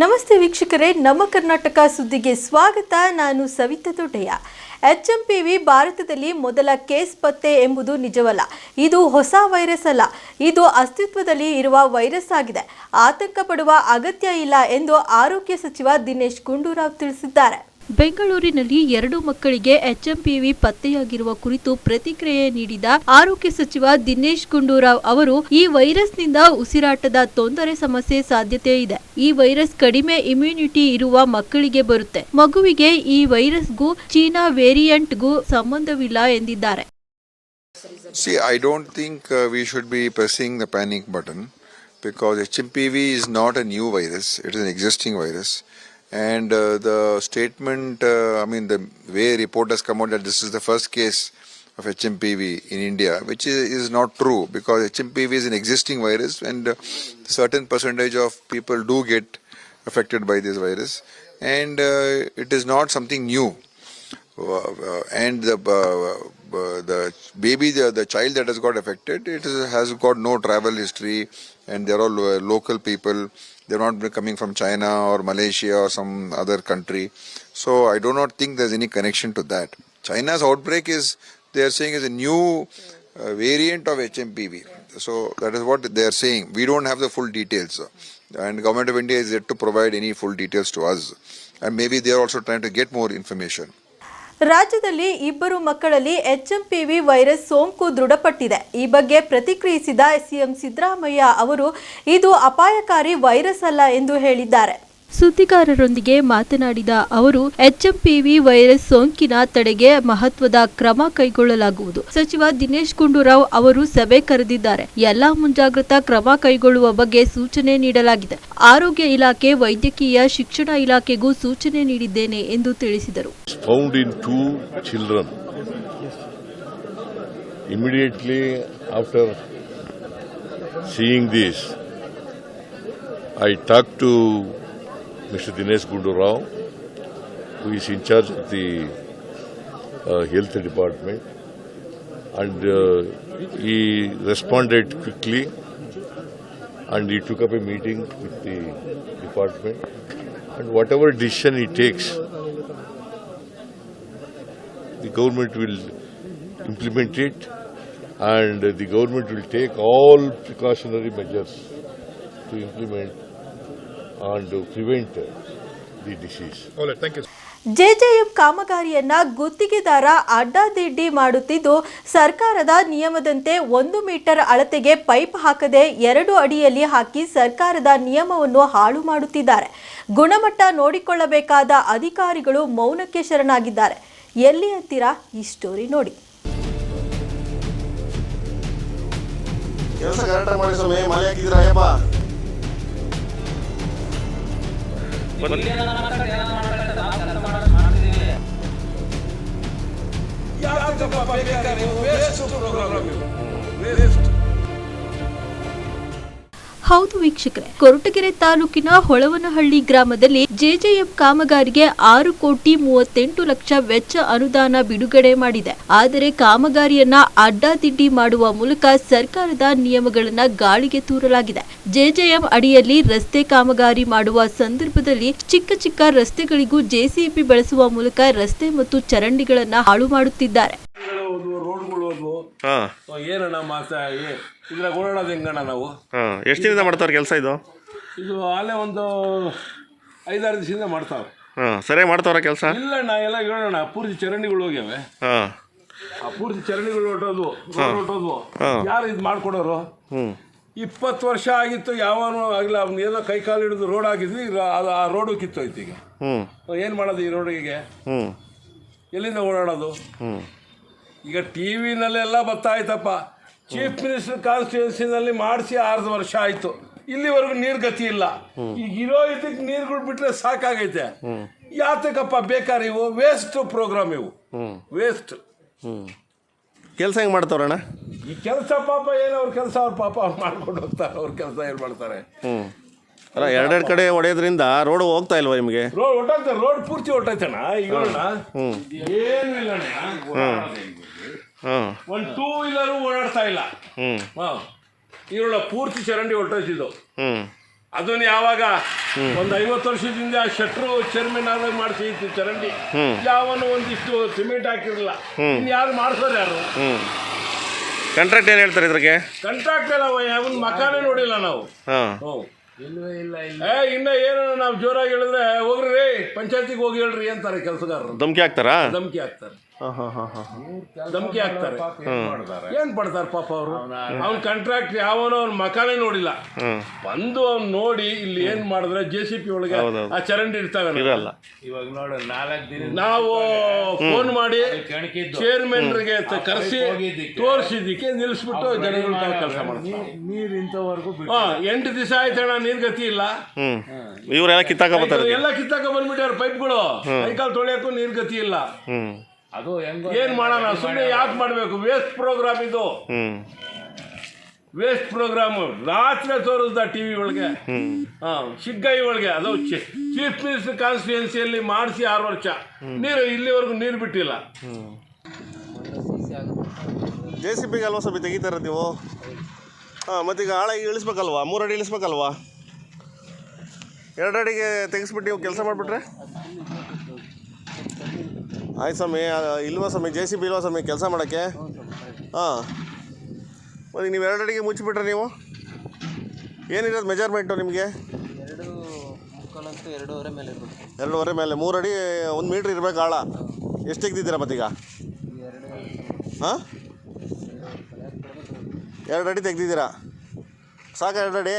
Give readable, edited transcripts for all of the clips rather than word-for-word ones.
ನಮಸ್ತೆ ವೀಕ್ಷಕರೇ, ನಮ್ಮ ಕರ್ನಾಟಕ ಸುದ್ದಿಗೆ ಸ್ವಾಗತ. ನಾನು ಸವಿತಾ ದೊಡ್ಡಯ್ಯ. HMPV ಭಾರತದಲ್ಲಿ ಮೊದಲ ಕೇಸ್ ಪತ್ತೆ ಎಂಬುದು ನಿಜವಲ್ಲ. ಇದು ಹೊಸ ವೈರಸ್ ಅಲ್ಲ, ಇದು ಅಸ್ತಿತ್ವದಲ್ಲಿ ಇರುವ ವೈರಸ್ ಆಗಿದೆ. ಆತಂಕ ಪಡುವ ಅಗತ್ಯ ಇಲ್ಲ ಎಂದು ಆರೋಗ್ಯ ಸಚಿವ ದಿನೇಶ್ ಗುಂಡೂರಾವ್ ತಿಳಿಸಿದ್ದಾರೆ. ಬೆಂಗಳೂರಿನಲ್ಲಿ 2 ಮಕ್ಕಳಿಗೆ HMPV ಪತ್ತೆಯಾಗಿರುವ ಕುರಿತು ಪ್ರತಿಕ್ರಿಯೆ ನೀಡಿದ ಆರೋಗ್ಯ ಸಚಿವ ದಿನೇಶ್ ಗುಂಡೂರಾವ್ ಅವರು, ಈ ವೈರಸ್ನಿಂದ ಉಸಿರಾಟದ ತೊಂದರೆ ಸಮಸ್ಯೆ ಸಾಧ್ಯತೆ ಇದೆ. ಈ ವೈರಸ್ ಕಡಿಮೆ ಇಮ್ಯುನಿಟಿ ಇರುವ ಮಕ್ಕಳಿಗೆ ಬರುತ್ತೆ. ಮಗುವಿಗೆ ಈ ವೈರಸ್ಗೂ ಚೀನಾ ವೇರಿಯಂಟ್ಗೂ ಸಂಬಂಧವಿಲ್ಲ ಎಂದಿದ್ದಾರೆ. See, I don't think we should be pressing the panic button because HMPV is not a new virus. It is an existing virus. And the statement, the way report has come out that this is the first case of HMPV in India, which is not true because HMPV is an existing virus and certain percentage of people do get affected by this virus. And it is not something new. And the baby, the child that has got affected, has got no travel history and they are all local people. They are not coming from China or Malaysia or some other country. So I do not think there is any connection to that. China's outbreak is, they are saying, is a new variant of HMPV. So that is what they are saying. We don't have the full details. And Government of India is yet to provide any full details to us. And maybe they are also trying to get more information. ರಾಜ್ಯದಲ್ಲಿ 2 ಮಕ್ಕಳಲ್ಲಿ HMPV virus ಸೋಂಕು ದೃಢಪಟ್ಟಿದೆ. ಈ ಬಗ್ಗೆ ಪ್ರತಿಕ್ರಿಯಿಸಿದ CM Siddaramaiah ಅವರು, ಇದು ಅಪಾಯಕಾರಿ ವೈರಸ್ ಅಲ್ಲ ಎಂದು ಹೇಳಿದ್ದಾರೆ. ಸುದ್ದಿಗಾರರೊಂದಿಗೆ ಮಾತನಾಡಿದ ಅವರು, HMPV ವೈರಸ್ ಸೋಂಕಿನ ತಡೆಗೆ ಮಹತ್ವದ ಕ್ರಮ ಕೈಗೊಳ್ಳಲಾಗುವುದು. ಸಚಿವ ದಿನೇಶ್ ಗುಂಡೂರಾವ್ ಅವರು ಸಭೆ ಕರೆದಿದ್ದಾರೆ. ಎಲ್ಲಾ ಮುಂಜಾಗ್ರತಾ ಕ್ರಮ ಕೈಗೊಳ್ಳುವ ಬಗ್ಗೆ ಸೂಚನೆ ನೀಡಲಾಗಿದೆ. ಆರೋಗ್ಯ ಇಲಾಖೆ, ವೈದ್ಯಕೀಯ ಶಿಕ್ಷಣ ಇಲಾಖೆಗೂ ಸೂಚನೆ ನೀಡಿದ್ದೇನೆ ಎಂದು ತಿಳಿಸಿದರು. Found in 2 children. Immediately after seeing this, I talked to Mr. Dinesh Gundu-Rao, who is in charge of the health department, and he responded quickly and he took up a meeting with the department, and whatever decision he takes, the government will implement it and the government will take all precautionary measures to implement and to prevent the disease. All right, thank you. JJM ಕಾಮಗಾರಿಯನ್ನ ಗುತ್ತಿಗೆದಾರ ಅಡ್ಡಾದಿಡ್ಡಿ ಮಾಡುತ್ತಿದ್ದು, ಸರ್ಕಾರದ ನಿಯಮದಂತೆ 1 metre ಅಳತೆಗೆ pipe ಹಾಕದೆ 2 ಅಡಿಯಲ್ಲಿ ಹಾಕಿ ಸರ್ಕಾರದ ನಿಯಮವನ್ನು ಹಾಳು ಮಾಡುತ್ತಿದ್ದಾರೆ. ಗುಣಮಟ್ಟ ನೋಡಿಕೊಳ್ಳಬೇಕಾದ ಅಧಿಕಾರಿಗಳು ಮೌನಕ್ಕೆ ಶರಣಾಗಿದ್ದಾರೆ. ಎಲ್ಲಿ ಅಂತೀರಾ? ಈ ಸ್ಟೋರಿ ನೋಡಿ. ಕೆಲಸ ಕರೆಕ್ಟ್ ಮಾಡಿ ಸ್ವಾಮಿ, ಮನೆ ಹಾಕಿದ್ರಾ ಅಯ್ಯಪ್ಪ? ಹೌದು ವೀಕ್ಷಕರೇ, ಕೊರಟಗೆರೆ ತಾಲೂಕಿನ ಹೊಳವನಹಳ್ಳಿ ಗ್ರಾಮದಲ್ಲಿ JJM ಕಾಮಗಾರಿಗೆ 6,38,00,000 ವೆಚ್ಚ ಅನುದಾನ ಬಿಡುಗಡೆ ಮಾಡಿದೆ. ಆದರೆ ಕಾಮಗಾರಿಯನ್ನ ಅಡ್ಡಾದಿಡ್ಡಿ ಮಾಡುವ ಮೂಲಕ ಸರ್ಕಾರದ ನಿಯಮಗಳನ್ನ ಗಾಳಿಗೆ ತೂರಲಾಗಿದೆ. JJM ಅಡಿಯಲ್ಲಿ ರಸ್ತೆ ಕಾಮಗಾರಿ ಮಾಡುವ ಸಂದರ್ಭದಲ್ಲಿ ಚಿಕ್ಕ ಚಿಕ್ಕ ರಸ್ತೆಗಳಿಗೂ JCB ಬಳಸುವ ಮೂಲಕ ರಸ್ತೆ ಮತ್ತು ಚರಂಡಿಗಳನ್ನ ಹಾಳು ಮಾಡುತ್ತಿದ್ದಾರೆ. ಏನಣ್ಣ ಮಾಸ ಇದ್ರಾಗ ಓಡಾಡೋದು ಹೆಂಗಣ್ಣ ನಾವು? ಎಷ್ಟು ದಿನದಿಂದ ಮಾಡ್ತಾವ್ರೆ ಕೆಲಸ? ಇದು ಅಲ್ಲೇ ಒಂದು 5-6 ದಿವಸದಿಂದ ಮಾಡ್ತಾವೆ. ಸರಿಯಾಗಿ ಮಾಡ್ತಾವ್ರ ಕೆಲಸ? ಇಲ್ಲಣ್ಣ, ಎಲ್ಲ ಹೇಳೋಣ, ಪೂರ್ತಿ ಚರಂಡಿಗಳು ಹೋಗ್ಯಾವೆ. ಆ ಪೂರ್ತಿ ಚರಂಡಿಗಳು ಹೊಟ್ಟೋದ್ವು. ಯಾರು ಇದು ಮಾಡ್ಕೊಡೋರು? 20 ವರ್ಷ ಆಗಿತ್ತು, ಯಾವನು ಆಗಲಿ ಅವ್ನು ಏನೋ ಕೈ ಕಾಲು ಹಿಡಿದು ರೋಡ್ ಆಗಿದ್ವಿ, ಆ ರೋಡು ಕಿತ್ತೋಯ್ತು. ಈಗ ಏನು ಮಾಡೋದು ಈ ರೋಡಿಗೆ? ಎಲ್ಲಿಂದ ಓಡಾಡೋದು? ಈಗ TVನಲ್ಲೆಲ್ಲ ಬರ್ತಾಯ್ತಪ್ಪ, ಚೀಫ್ ಮಿನಿಸ್ಟರ್ ಕಾನ್ಸ್ಟಿಟ್ಯೂನ್ಸಿನಲ್ಲಿ ಮಾಡಿಸಿ 6 ವರ್ಷ ಆಯಿತು, ಇಲ್ಲಿವರೆಗೂ ನೀರು ಗತಿ ಇಲ್ಲ. ಈಗ ಇರೋ ಇದಕ್ಕೆ ನೀರುಗಳು ಬಿಟ್ಟರೆ ಸಾಕಾಗೈತೆ. ಯಾತಕ್ಕಪ್ಪ ಬೇಕಾದ್ರೆ ಇವು ವೇಸ್ಟ್ ಪ್ರೋಗ್ರಾಮ್, ಇವು ವೇಸ್ಟ್. ಕೆಲಸ ಹೆಂಗೆ ಮಾಡ್ತಾವ್ರಣ್ಣ? ಈ ಕೆಲಸ ಪಾಪ ಏನು ಅವ್ರ ಕೆಲಸ, ಅವ್ರ ಪಾಪ ಅವ್ರು ಮಾಡ್ಕೊಂಡು ಹೋಗ್ತಾರೆ. ಅವ್ರ ಕೆಲಸ ಏನು ಮಾಡ್ತಾರೆ? ಅಲ್ಲ, 2 ಕಡೆ ಹೊಡೆಯೋದ್ರಿಂದ ರೋಡ್ ಹೋಗ್ತಾ ಇಲ್ವಾ ನಿಮಗೆ? ರೋಡ್ ಹೊಟ್ಟೋಗ್ತಾರೆ, ರೋಡ್ ಪೂರ್ತಿ ಹೊಟ್ಟೈತಣ್ಣ. ಈಗ ಏನು ಇಲ್ಲಣ್ಣ, ಒಂದು 2 ವೀಲರು ಓಡಾಡ್ತಾ ಇಲ್ಲ. ಈರುಳ್ಳ ಪೂರ್ತಿ ಚರಂಡಿ ಹೊಟ್ಟೋಯ್ತಿದ್ದು. ಅದನ್ನ ಯಾವಾಗ ಒಂದು 50 ವರ್ಷದಿಂದ ಶೆಟ್ರು ಚೇರ್ಮನ್ ಆದಾಗ ಮಾಡಿಸಿ ಚರಂಡಿ ಯಾವನು ಒಂದಿಷ್ಟು ಸಿಮೆಂಟ್ ಹಾಕಿರಲಿಲ್ಲ ಇನ್ನು ಯಾರು ಮಾಡಿಸೋರು ಯಾರು? ಕಾಂಟ್ರಾಕ್ಟ್ ಏನು ಹೇಳ್ತಾರೆ ಇದ್ರಿಗೆ? ಕಾಂಟ್ರಾಕ್ಟ್ ಎಲ್ಲ ಅವನ ಮಕಾನೇ ನೋಡಿಲ್ಲ ನಾವು. ಇನ್ನ ಏನು ನಾವು ಜೋರಾಗಿ ಹೇಳಿದ್ರೆ ಹೋಗ್ರಿ ಪಂಚಾಯತಿಗೆ ಹೋಗಿ ಹೇಳ್ರಿ ಅಂತಾರೆ ಕೆಲಸಗಾರರು. ಧಮಕಿ ಹಾಕ್ತಾರಾ? ಧಮಕಿ ಹಾಕ್ತಾರೆ. ಧಮಕಿ ಹಾಕ್ತಾರೆ. ಏನ್ ಪಡ್ತಾರೆ ಪಾಪ ಅವರು? ಅವ್ನ ಕಾಂಟ್ರಾಕ್ಟ್ ಯಾವನೋ ಅವ್ನ ಮಕಾನೇ ನೋಡಿಲ್ಲ. ಬಂದು ಅವ್ನು ನೋಡಿ ಇಲ್ಲಿ ಏನ್ ಮಾಡಿದ್ರೆ JCP ಒಳಗೆ ಆ ಚರಂಡಿ ಇರ್ತಾವೆ. ಇವಾಗ ನೋಡು 4 ದಿನ ನಾವು ಫೋನ್ ಮಾಡಿ ಚೇರ್ಮನ್ರಿಗೆ ಕರೆಸಿ ತೋರಿಸಿದ್ದಕ್ಕೆ ನಿಲ್ಲಿಸ್ಬಿಟ್ಟು ಜನಗಳು ಕೆಲಸ ಮಾಡ್ತಾರೆ. ನೀರು ಇಂಥವರೆಗೂ 8 ದಿವಸ ಆಯ್ತಣ್ಣ ನೀರ್ ಗತಿ ಇಲ್ಲ. ಇವರೆಲ್ಲ ಕಿತ್ತಾಕ ಬರ್ತಾರೆ, ಎಲ್ಲ ಕಿತ್ತಾಕ ಬಂದ್ಬಿಟ್ಟಾರ ಪೈಪ್ಗಳು. ಕೈಕಾಲು ತೊಳೆಯಕ್ಕೂ ನೀರ್ ಗತಿ ಇಲ್ಲ. ಅದು ಏನ್ ಮಾಡೋಣ? ಸುಮ್ಮನೆ ಯಾಕೆ ಮಾಡ್ಬೇಕು? ವೇಸ್ಟ್ ಪ್ರೋಗ್ರಾಮ್ ಇದು. ವೇಸ್ಟ್ ಪ್ರೋಗ್ರಾಮ್ ರಾತ್ರಿ ತೋರಿಸ್ದ ಟಿವಿ ಒಳಗೆ, ಶಿಗ್ಗಾಯಿ ಒಳಗೆ. ಅದು ಚೀಫ್ ಮಿನಿಸ್ಟರ್ ಕಾನ್ಸ್ಟಿಟ್ಯೂನ್ಸಿಯಲ್ಲಿ ಮಾಡಿಸಿ 6 ವರ್ಷ ನೀರು ಇಲ್ಲಿವರೆಗೂ ನೀರು ಬಿಟ್ಟಿಲ್ಲ. JCBಗೆ ಅಲ್ವಾ ಸ್ವಲ್ಪ ತೆಗಿತಾರ ನೀವು? ಮತ್ತೀಗ ಆಳ ಇಳಿಸ್ಬೇಕಲ್ವಾ? 3 ಅಡಿ ಇಳಿಸ್ಬೇಕಲ್ವಾ? 2 ಅಡಿಗೆ ತೆಗಿಸ್ಬಿಟ್ಟು ನೀವು ಕೆಲಸ ಮಾಡಿಬಿಟ್ರೆ ಆಯ್ತು ಸ್ವಾಮಿ. ಇಲ್ವಾ ಸ್ವಾಮಿ? JCB ಇಲ್ವಾ ಸ್ವಾಮಿ ಕೆಲಸ ಮಾಡೋಕ್ಕೆ? ಮತ್ತು ನೀವು 2 ಅಡಿಗೆ ಮುಚ್ಚಿಬಿಟ್ರೆ ನೀವು ಏನಿರೋದು ಮೆಜರ್ಮೆಂಟು ನಿಮಗೆ? 2.25 ಮೇಲೆ ಇರ್ಬೇಕು. 2.25 ಮೇಲೆ 3 ಅಡಿ 1 ಮೀಟ್ರ್ ಇರಬೇಕು ಆಳ. ಎಷ್ಟು ತೆಗ್ದಿದ್ದೀರಾ ಮತ್ತೀಗ? 2 ಅಡಿ ತೆಗ್ದಿದ್ದೀರಾ? ಸಾಕ 2 ಅಡಿ?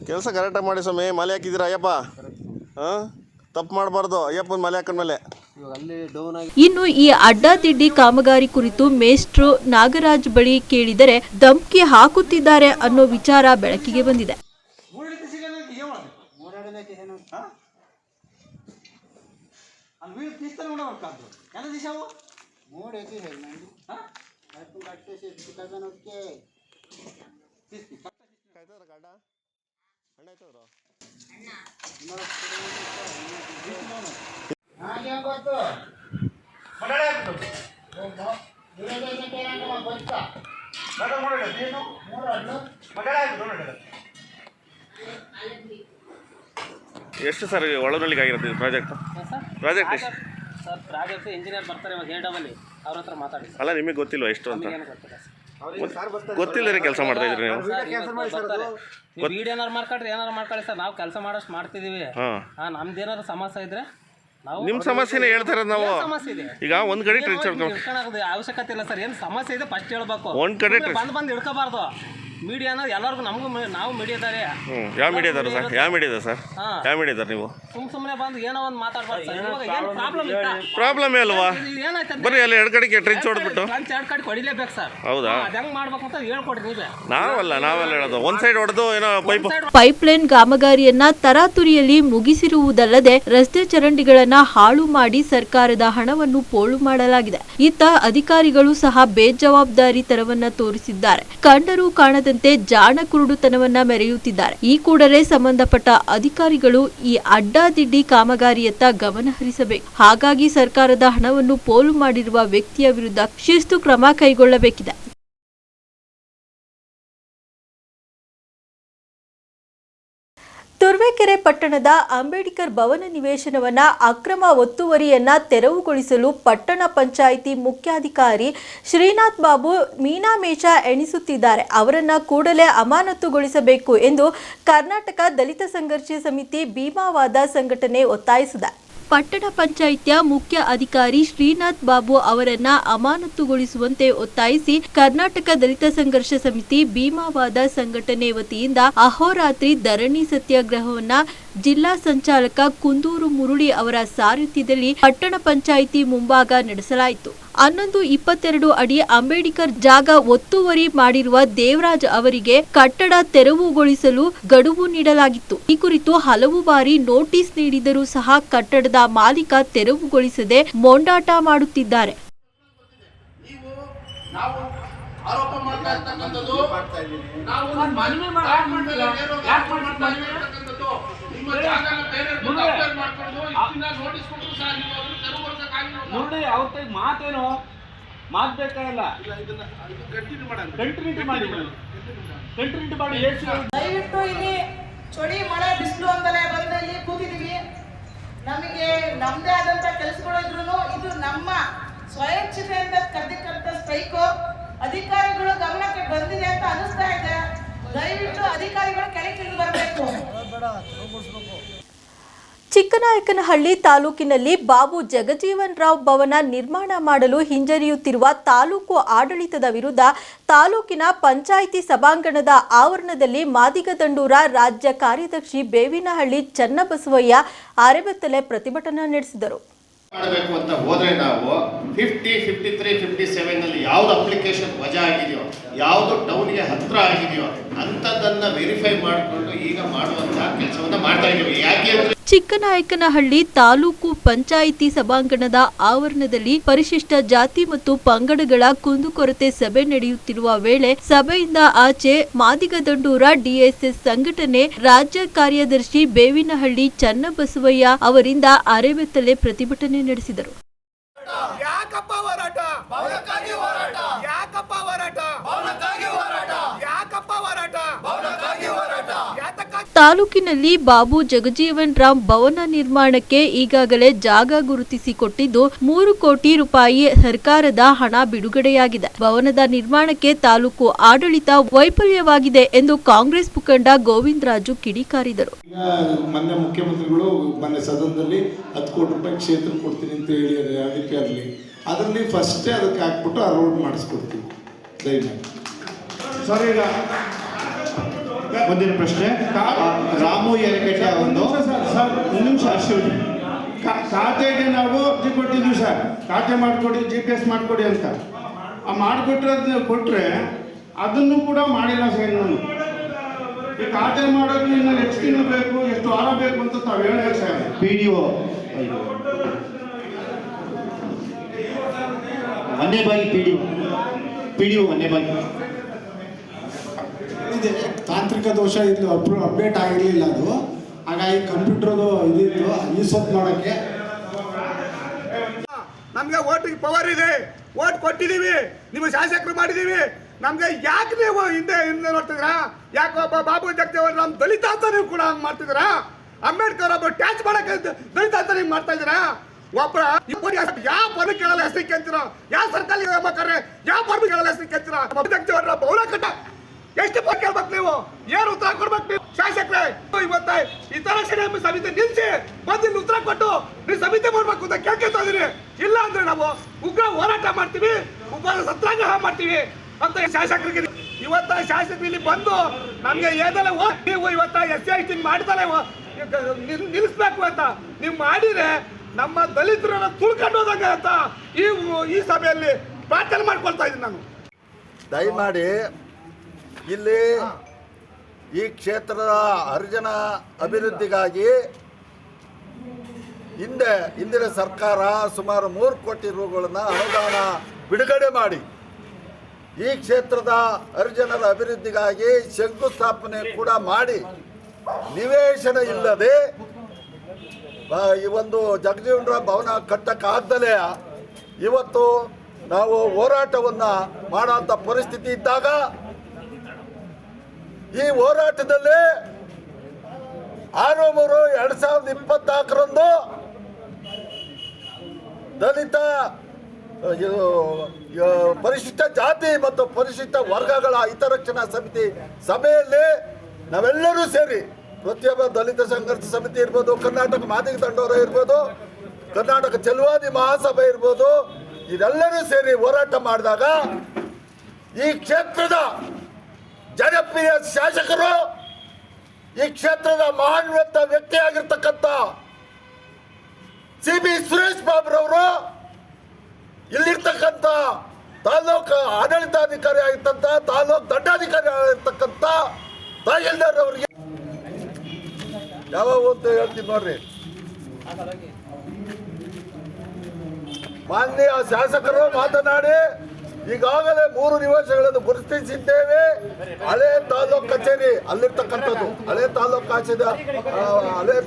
ಕೆಲಸ ಕರೆಕ್ಟಾಗಿ ಮಾಡಿ ಸ್ವಾಮಿ. ಮಾಲೆ ಹಾಕಿದ್ದೀರಾ ಅಯ್ಯಪ್ಪ? ತಪ್ಪು ಮಾಡಬಾರ್ದು ಅಯ್ಯಪ್ಪನ ಮಾಲೆ ಹಾಕೊಂಡ್ಮೇಲೆ. ಇನ್ನು ಈ ಅಡ್ಡಾದಿಡ್ಡಿ ಕಾಮಗಾರಿ ಕುರಿತು ಮೇಸ್ಟ್ರು ನಾಗರಾಜ್ ಬಳಿ ಕೇಳಿದರೆ ಧಮಕಿ ಹಾಕುತ್ತಿದ್ದಾರೆ ಅನ್ನೋ ವಿಚಾರ ಬೆಳಕಿಗೆ ಬಂದಿದೆ. ಎಷ್ಟು ಸರ್ ಒಳನಳ್ಳಿಗೆ ಆಗಿರುತ್ತೆ ಪ್ರಾಜೆಕ್ಟ್? ಎಷ್ಟು ಸರ್? ಪ್ರಾಜೆಕ್ಟ್ ಇಂಜಿನಿಯರ್ ಬರ್ತಾರೆ ಇವಾಗ ಹೇಳವಲ್ಲಿ, ಅವ್ರ ಹತ್ರ ಮಾತಾಡಿ. ಅಲ್ಲ ನಿಮಗೆ ಗೊತ್ತಿಲ್ವಾ ಎಷ್ಟು ಅಂತ? ಗೊತ್ತಿಲ್ಲದೆ ಕೆಲಸ ಮಾಡ್ತಾ ಇದ್ರಿ ನೀವು? ವೀಡಿಯೋ ಏನಾರು ಮಾಡ್ಕೊಳ್ರಿ, ಏನಾರು ಮಾಡ್ಕೊಳ್ಳಿ ಸರ್. ನಾವು ಕೆಲಸ ಮಾಡೋಷ್ಟು ಮಾಡ್ತಿದೀವಿ. ನಮ್ದು ಏನಾದ್ರು ಸಮಸ್ಯೆ ಇದ್ರೆ ನಿಮ್ಮ ಸಮಸ್ಯೆನೇ ಹೇಳ್ತಾರೆ ನಾವು. ಸಮಸ್ಯೆ ಇದೆ ಈಗ ಒಂದ್ ಕಡೆ ಟ್ರೆಂಚ್ ಅವಶ್ಯಕತೆ ಇಲ್ಲ ಸರ್. ಏನು ಸಮಸ್ಯೆ ಇದೆ ಫಸ್ಟ್ ಹೇಳ್ಬೇಕು. ಒಂದ್ ಕಡೆ ಬಂದು ಹಿಡ್ಕೋಬಾರ್ದು. ಮೀಡಿಯಾನ ಎಲ್ಲರಿಗೂ ನಮಗೂ ನಾವು ಮೀಡಿಯಾದಾರೆ. ಯಾವ ಮೀಡಿಯಾದಾರ ಸರ್? ಯಾವ ಮೀಡಿಯಾದ ಸರ್? ಯಾವ ಮೀಡಿಯಾದಾರ ನೀವು? ಸುಮ್ಮನೆ ಬಂದು ಏನೋ ಒಂದು ಮಾತಾಡ್ಬಾರ್ದು ಸರ್. ಇವಾಗ ಏನು ಪ್ರಾಬ್ಲಮ್ ಇತ್ತ? ಪ್ರಾಬ್ಲಮ್ ಅಲ್ವಾ? ಏನಾಯ್ತು? ಬರೀ ಅಲ್ಲಿ 2 ಕಡೆಗೆ ಟ್ರೆಂಚ್ ಹೊಡೆದ್ಬಿಟ್ಟು 2 ಕಡೆ ಹೊಡಿಲೇಬೇಕು ಸರ್. ಹೌದಾ? ಅದು ಹೆಂಗ್ ಮಾಡ್ಬೇಕು ಅಂತ ಹೇಳ್ಕೊಡ್ರಿ ನೀವೇ. ನಾವೆಲ್ಲ ಹೇಳೋದು ಒಂದ್ ಸೈಡ್ ಹೊಡೆದು ಏನೋ ಪೈಪ್ಲೈನ್ ಕಾಮಗಾರಿಯನ್ನ ತರಾತುರಿಯಲ್ಲಿ ಮುಗಿಸಿರುವುದಲ್ಲದೆ ರಸ್ತೆ ಚರಂಡಿಗಳನ್ನ ಹಾಳು ಮಾಡಿ ಸರ್ಕಾರದ ಹಣವನ್ನು ಪೋಲು ಮಾಡಲಾಗಿದೆ. ಇತ್ತ ಅಧಿಕಾರಿಗಳು ಸಹ ಬೇಜವಾಬ್ದಾರಿತನವನ್ನ ತೋರಿಸಿದ್ದಾರೆ. ಕಂಡರೂ ಕಾಣದಂತೆ ಜಾಣ ಕುರುಡುತನವನ್ನ ಮೆರೆಯುತ್ತಿದ್ದಾರೆ. ಈ ಕೂಡಲೇ ಸಂಬಂಧಪಟ್ಟ ಅಧಿಕಾರಿಗಳು ಈ ಅಡ್ಡಾದಿಡ್ಡಿ ಕಾಮಗಾರಿಯತ್ತ ಗಮನ ಹರಿಸಬೇಕು. ಹಾಗಾಗಿ ಸರ್ಕಾರದ ಹಣವನ್ನು ಪೋಲು ಮಾಡಿರುವ ವ್ಯಕ್ತಿಯ ವಿರುದ್ಧ ಶಿಸ್ತು ಕ್ರಮ ಕೈಗೊಳ್ಳಬೇಕಿದೆ. ತುರುವೇಕೆರೆ ಪಟ್ಟಣದ ಅಂಬೇಡ್ಕರ್ ಭವನ ನಿವೇಶನವನ್ನ ಅಕ್ರಮ ಒತ್ತುವರಿಯನ್ನ ತೆರವುಗೊಳಿಸಲು ಪಟ್ಟಣ ಪಂಚಾಯಿತಿ ಮುಖ್ಯಾಧಿಕಾರಿ ಶ್ರೀನಾಥ್ ಬಾಬು ಮೀನಾಮೇಷ ಎಣಿಸುತ್ತಿದ್ದಾರೆ. ಅವರನ್ನ ಕೂಡಲೇ ಅಮಾನತುಗೊಳಿಸಬೇಕು ಎಂದು ಕರ್ನಾಟಕ ದಲಿತ ಸಂಘರ್ಷ ಸಮಿತಿ ಭೀಮಾವಾದ ಸಂಘಟನೆ ಒತ್ತಾಯಿಸಿದೆ. ಪಟ್ಟಣ ಪಂಚಾಯಿತಿಯ ಮುಖ್ಯ ಅಧಿಕಾರಿ ಶ್ರೀನಾಥ್ ಬಾಬು ಅವರನ್ನ ಅಮಾನತುಗೊಳಿಸುವಂತೆ ಒತ್ತಾಯಿಸಿ ಕರ್ನಾಟಕ ದಲಿತ ಸಂಘರ್ಷ ಸಮಿತಿ ಭೀಮಾವಾದ ಸಂಘಟನೆ ವತಿಯಿಂದ ಅಹೋರಾತ್ರಿ ಧರಣಿ ಸತ್ಯಾಗ್ರಹವನ್ನ ಜಿಲ್ಲಾ ಸಂಚಾಲಕ ಕುಂದೂರು ಮುರುಳಿ ಅವರ ಸಾರಥ್ಯದಲ್ಲಿ ಪಟ್ಟಣ ಪಂಚಾಯಿತಿ ಮುಂಭಾಗ ನಡೆಸಲಾಯಿತು. 11-22 ಅಡಿ ಅಂಬೇಡ್ಕರ್ ಜಾಗ ಒತ್ತುವರಿ ಮಾಡಿರುವ ದೇವರಾಜ್ ಅವರಿಗೆ ಕಟ್ಟಡ ತೆರವುಗೊಳಿಸಲು ಗಡುವು ನೀಡಲಾಗಿತ್ತು. ಈ ಕುರಿತು ಹಲವು ಬಾರಿ ನೋಟಿಸ್ ನೀಡಿದರೂ ಸಹ ಕಟ್ಟಡದ ಮಾಲೀಕ ತೆರವುಗೊಳಿಸದೆ ಮೊಂಡಾಟ ಮಾಡುತ್ತಿದ್ದಾರೆ. ನೋಡಿ ಅವ್ರ ಮಾತೇನು ಮಾತ್ಬೇಕಾಗಲ್ಲ, ಕಂಟಿನ್ಯೂಟಿ ಮಾಡಿ ದಯವಿಟ್ಟು ಇಲ್ಲಿ ಚಳಿ ಮಳೆ ಬಿಸಿಲು ಅಂತಲೇ ಬಂದು ಇಲ್ಲಿ ಕೂತಿದೀವಿ. ನಮಗೆ ನಮ್ಮದೇ ಆದಂಥ ಕೆಲಸಗಳು ಇದ್ರು ಇದು ನಮ್ಮ ಸ್ವಇಚ್ಛೆಯಿಂದ ಕರೆದಿಕ್ಕಂಥ ಸ್ಟ್ರೈಕು ಅಧಿಕಾರಿಗಳು ಗಮನಕ್ಕೆ ಬಂದಿದೆ ಅಂತ ಅನಿಸ್ತಾ ಇದೆ. ದಯವಿಟ್ಟು ಅಧಿಕಾರಿಗಳು ಕೆಳಗಿಳಿದು ಬರಬೇಕು. ಚಿಕ್ಕನಾಯಕನಹಳ್ಳಿ ತಾಲೂಕಿನಲ್ಲಿ ಬಾಬು ಜಗಜೀವನ್ ರಾವ್ ಭವನ ನಿರ್ಮಾಣ ಮಾಡಲು ಹಿಂಜರಿಯುತ್ತಿರುವ ತಾಲೂಕು ಆಡಳಿತದ ವಿರುದ್ಧ ತಾಲೂಕಿನ ಪಂಚಾಯಿತಿ ಸಭಾಂಗಣದ ಆವರಣದಲ್ಲಿ ಮಾದಿಗದಂಡೂರ ರಾಜ್ಯ ಕಾರ್ಯದರ್ಶಿ ಬೇವಿನಹಳ್ಳಿ ಚನ್ನಬಸವಯ್ಯ ಅರೆಬೆತ್ತಲೆ ಪ್ರತಿಭಟನಾ ನಡೆಸಿದರು. ಮಾಡಬೇಕು ಅಂತ ಹೋದ್ರೆ ನಾವು 50, 53, 57 ನಲ್ಲಿ ಯಾವ್ದು ಅಪ್ಲಿಕೇಶನ್ ವಜಾ ಆಗಿದೆಯೋ, ಯಾವುದು ಟೌನ್ಗೆ ಹತ್ರ ಆಗಿದೆಯೋ ಅಂಥದ್ದನ್ನ ವೆರಿಫೈ ಮಾಡಿಕೊಂಡು ಈಗ ಮಾಡುವಂತ ಕೆಲಸವನ್ನ ಮಾಡ್ತಾ ಇದ್ದೀವಿ. ಯಾಕೆ ಅಂದ್ರೆ ಚಿಕ್ಕನಾಯಕನಹಳ್ಳಿ ತಾಲೂಕು ಪಂಚಾಯಿತಿ ಸಭಾಂಗಣದ ಆವರಣದಲ್ಲಿ ಪರಿಶಿಷ್ಟ ಜಾತಿ ಮತ್ತು ಪಂಗಡಗಳ ಕುಂದುಕೊರತೆ ಸಭೆ ನಡೆಯುತ್ತಿರುವ ವೇಳೆ ಸಭೆಯಿಂದ ಆಚೆ ಮಾದಿಗದಂಡೂರ ಡಿಎಸ್ಎಸ್ ಸಂಘಟನೆ ರಾಜ್ಯ ಕಾರ್ಯದರ್ಶಿ ಬೇವಿನಹಳ್ಳಿ ಚನ್ನಬಸವಯ್ಯ ಅವರಿಂದ ಅರೆಬೆತ್ತಲೆ ಪ್ರತಿಭಟನೆ ನಡೆಸಿದರು. ತಾಲೂಕಿನಲ್ಲಿ ಬಾಬು ಜಗಜೀವನ್ ರಾಮ್ ಭವನ ನಿರ್ಮಾಣಕ್ಕೆ ಈಗಾಗಲೇ ಜಾಗ ಗುರುತಿಸಿಕೊಟ್ಟಿದ್ದು 3 ಕೋಟಿ ರೂಪಾಯಿ ಸರ್ಕಾರದ ಹಣ ಬಿಡುಗಡೆಯಾಗಿದೆ. ಭವನದ ನಿರ್ಮಾಣಕ್ಕೆ ತಾಲೂಕು ಆಡಳಿತ ವೈಫಲ್ಯವಾಗಿದೆ ಎಂದು ಕಾಂಗ್ರೆಸ್ ಮುಖಂಡ ಗೋವಿಂದರಾಜು ಕಿಡಿಕಾರಿದರು. ಮೊನ್ನೆ ಮುಖ್ಯಮಂತ್ರಿಗಳು ಮೊನ್ನೆ ಸದನದಲ್ಲಿ 10 ಕೋಟಿ ರೂಪಾಯಿ ಕ್ಷೇತ್ರ ಕೊಡ್ತೀನಿ ಅಂತ ಹೇಳಿ ಅದರಲ್ಲಿ ಫಸ್ಟೇ ಅದಕ್ಕೆ ಹಾಕ್ಬಿಟ್ಟು ಆ ರೋಡ್ ಮಾಡಿಸ್ಕೊಡ್ತೀವಿ ದಯಮಾಡಿ. ಸರ್, ಈಗ ಮುಂದಿನ ಪ್ರಶ್ನೆ ರಾಮು ಯರಕಟ್ಟೆ ಒಂದು ನಿಮಿಷ ಖಾತೆಗೆ ನಾವು ಅರ್ಜಿ ಕೊಟ್ಟಿದ್ವಿ ಸರ್, ಖಾತೆ ಮಾಡಿಕೊಡಿ, GPS ಮಾಡಿಕೊಡಿ ಅಂತ. ಆ ಮಾಡಿಕೊಟ್ಟಿರೋದನ್ನ ಕೊಟ್ಟರೆ ಅದನ್ನು ಕೂಡ ಮಾಡಿಲ್ಲ ಸರ್. ನಾನು ಈ ಖಾತೆ ಮಾಡೋದು ಇನ್ನು ಎಷ್ಟು ದಿನ ಬೇಕು, ಎಷ್ಟು ವಾರ ಬೇಕು ಅಂತ ತಾವು ಹೇಳಿ ಸರ್. PDO ಒಂದೇ ಬಾಗಿ PDO ಒಂದೇ ಬಾಗಿ ಇದೆ ತಾಂತ್ರಿಕ ದೋಷ ಇದ್ದು ಅಪ್ಡೇಟ್ ಆಗಿರಲಿಲ್ಲ ಅದು, ಹಾಗಾಗಿ ಕಂಪ್ಯೂಟರ್ದು ಇದಿತ್ತು ಯೂಸಪ್ ಮಾಡೋಕ್ಕೆ. ನಮಗೆ ಓಟಿಗೆ ಪವರ್ ಇದೆ, ಓಟ್ ಕೊಟ್ಟಿದ್ದೀವಿ, ನಿಮ್ಮ ಶಾಸಕರು ಮಾಡಿದ್ದೀವಿ. ನಮಗೆ ಯಾಕೆ ನೀವು ಹಿಂದೆ ನೋಡ್ತಿದ್ದೀರಾ? ಯಾಕೆ ಒಬ್ಬ ಬಾಬು ಜಗಜೀವನ್ ರಾಮ್ ದಲಿತ ಅಂತ ನೀವು ಕೂಡ ಹಂಗೆ ಮಾಡ್ತಿದ್ದೀರಾ? ಅಂಬೇಡ್ಕರ್ ಒಬ್ಬ ಟ್ಯಾಕ್ಸ್ ಮಾಡಕ್ಕೆ ದಲಿತ ಅಂತ ನೀವು ಮಾಡ್ತಾ ಇದ್ದೀರಾ? ಒಬ್ಬರ ಯಾವ ಪರ್ಮಿ ಕೇಳಲ್ಲ ಹೆಸರು ಕೇಳ್ತೀರಾ? ಯಾವ ಸರ್ಕಾರಿ ಬೇಕಾದ್ರೆ ಯಾವ ಪರ್ಮಿ ಕೇಳಲ್ಲ ಹೆಸರು ಕೇಳ್ತೀರಾ? ಜಗಜೀವನ್ ರಾಮ್ ಭವನ ಕಟ್ಟ ಎಷ್ಟು ಪಕ್ಕ ಕೇಳ್ಬೇಕು ನೀವು? ಏನು ಉತ್ತರ ಕೊಡ್ಬೇಕು ನೀವು ಶಾಸಕರೇ? ಇವತ್ತ ಈ ತರಕ್ಷಣೆ ಸಮಿತಿ ನಿಲ್ಸಿ ಬಂದಿಲ್ಲಿ ಉತ್ತರ ಕೊಟ್ಟು ನೀವು ಸಮಿತಿ ಮಾಡ್ಬೇಕು ಅಂತ ಕೇಳ್ಕೊತಾ ಇದೀನಿ. ಇಲ್ಲ ಅಂದ್ರೆ ನಾವು ಉಗ್ರ ಹೋರಾಟ ಮಾಡ್ತೀವಿ, ಉಗ್ರ ಸತ್ಯಾಗ್ರಹ ಮಾಡ್ತೀವಿ ಅಂತ ಶಾಸಕರಿಗೆ. ಇವತ್ತ ಶಾಸಕರು ಇಲ್ಲಿ ಬಂದು ನಮ್ಗೆ ಏನೆಲ್ಲ ನೀವು ಇವತ್ತ SC ಮಾಡ್ತಾರೆ ನಿಲ್ಲಿಸ್ಬೇಕು ಅಂತ ನೀವು ಮಾಡಿದ್ರೆ ನಮ್ಮ ದಲಿತರನ್ನ ತುಳ್ಕೊಂಡು ಹೋದಂಗೆ ಅಂತ ಈ ಸಭೆಯಲ್ಲಿ ಪ್ರಾರ್ಥನೆ ಮಾಡ್ಕೊಳ್ತಾ ಇದ್ದೀನಿ ನಾನು. ದಯಮಾಡಿ ಇಲ್ಲಿ ಈ ಕ್ಷೇತ್ರದ ಹರಿಜನ ಅಭಿವೃದ್ಧಿಗಾಗಿ ಹಿಂದಿನ ಸರ್ಕಾರ ಸುಮಾರು 3 ಕೋಟಿ ರೂಗಳನ್ನು ಅನುದಾನ ಬಿಡುಗಡೆ ಮಾಡಿ ಈ ಕ್ಷೇತ್ರದ ಹರಿಜನರ ಅಭಿವೃದ್ಧಿಗಾಗಿ ಶಂಕುಸ್ಥಾಪನೆ ಕೂಡ ಮಾಡಿ ನಿವೇಶನ ಇಲ್ಲದೆ ಈ ಒಂದು ಜಗಜೀವನ್ ರಾಮ್ ಭವನ ಕಟ್ಟಕ್ಕಾಗ್ದಲೇ ಇವತ್ತು ನಾವು ಹೋರಾಟವನ್ನು ಮಾಡೋಂಥ ಪರಿಸ್ಥಿತಿ ಇದ್ದಾಗ ಈ ಹೋರಾಟದಲ್ಲಿ 6/3/2024 ದಲಿತ ಪರಿಶಿಷ್ಟ ಜಾತಿ ಮತ್ತು ಪರಿಶಿಷ್ಟ ವರ್ಗಗಳ ಹಿತರಕ್ಷಣಾ ಸಮಿತಿ ಸಭೆಯಲ್ಲಿ ನಾವೆಲ್ಲರೂ ಸೇರಿ ಪ್ರತಿಯೊಬ್ಬ ದಲಿತ ಸಂಘರ್ಷ ಸಮಿತಿ ಇರ್ಬೋದು, ಕರ್ನಾಟಕ ಮಾದಿಗ ದಂಡೋರ ಇರ್ಬೋದು, ಕರ್ನಾಟಕ ಚೆಲುವಾದಿ ಮಹಾಸಭೆ ಇರ್ಬೋದು, ಇದೆಲ್ಲರೂ ಸೇರಿ ಹೋರಾಟ ಮಾಡಿದಾಗ ಈ ಕ್ಷೇತ್ರದ ಜನಪ್ರಿಯ ಶಾಸಕರು, ಈ ಕ್ಷೇತ್ರದ ಮಹಾನ್ವಿತ ವ್ಯಕ್ತಿಯಾಗಿರ್ತಕ್ಕಂಥ CB ಸುರೇಶ್ ಬಾಬುರವರು ಇಲ್ಲಿರ್ತಕ್ಕಂಥ ತಾಲೂಕು ಆಡಳಿತಾಧಿಕಾರಿ ಆಗಿರ್ತಂಥ ತಾಲೂಕು ದಂಡಾಧಿಕಾರಿ ಆಗಿರ್ತಕ್ಕಂಥ ತಹಶೀಲ್ದಾರ್ ಅವರಿಗೆ ಯಾವ ಅಂತ ಹೇಳ್ತೀನಿ ನೋಡ್ರಿ. ಮಾನ್ಯ ಶಾಸಕರು ಮಾತನಾಡಿ ಈಗಾಗಲೇ 3 ನಿವಾಸಗಳನ್ನು ಗುರುತಿಸಿದ್ದೇವೆ. ಹಳೆ ತಾಲೂಕು ಕಚೇರಿ ಅಲ್ಲಿರ್ತಕ್ಕಂಥದ್ದು, ಹಳೆ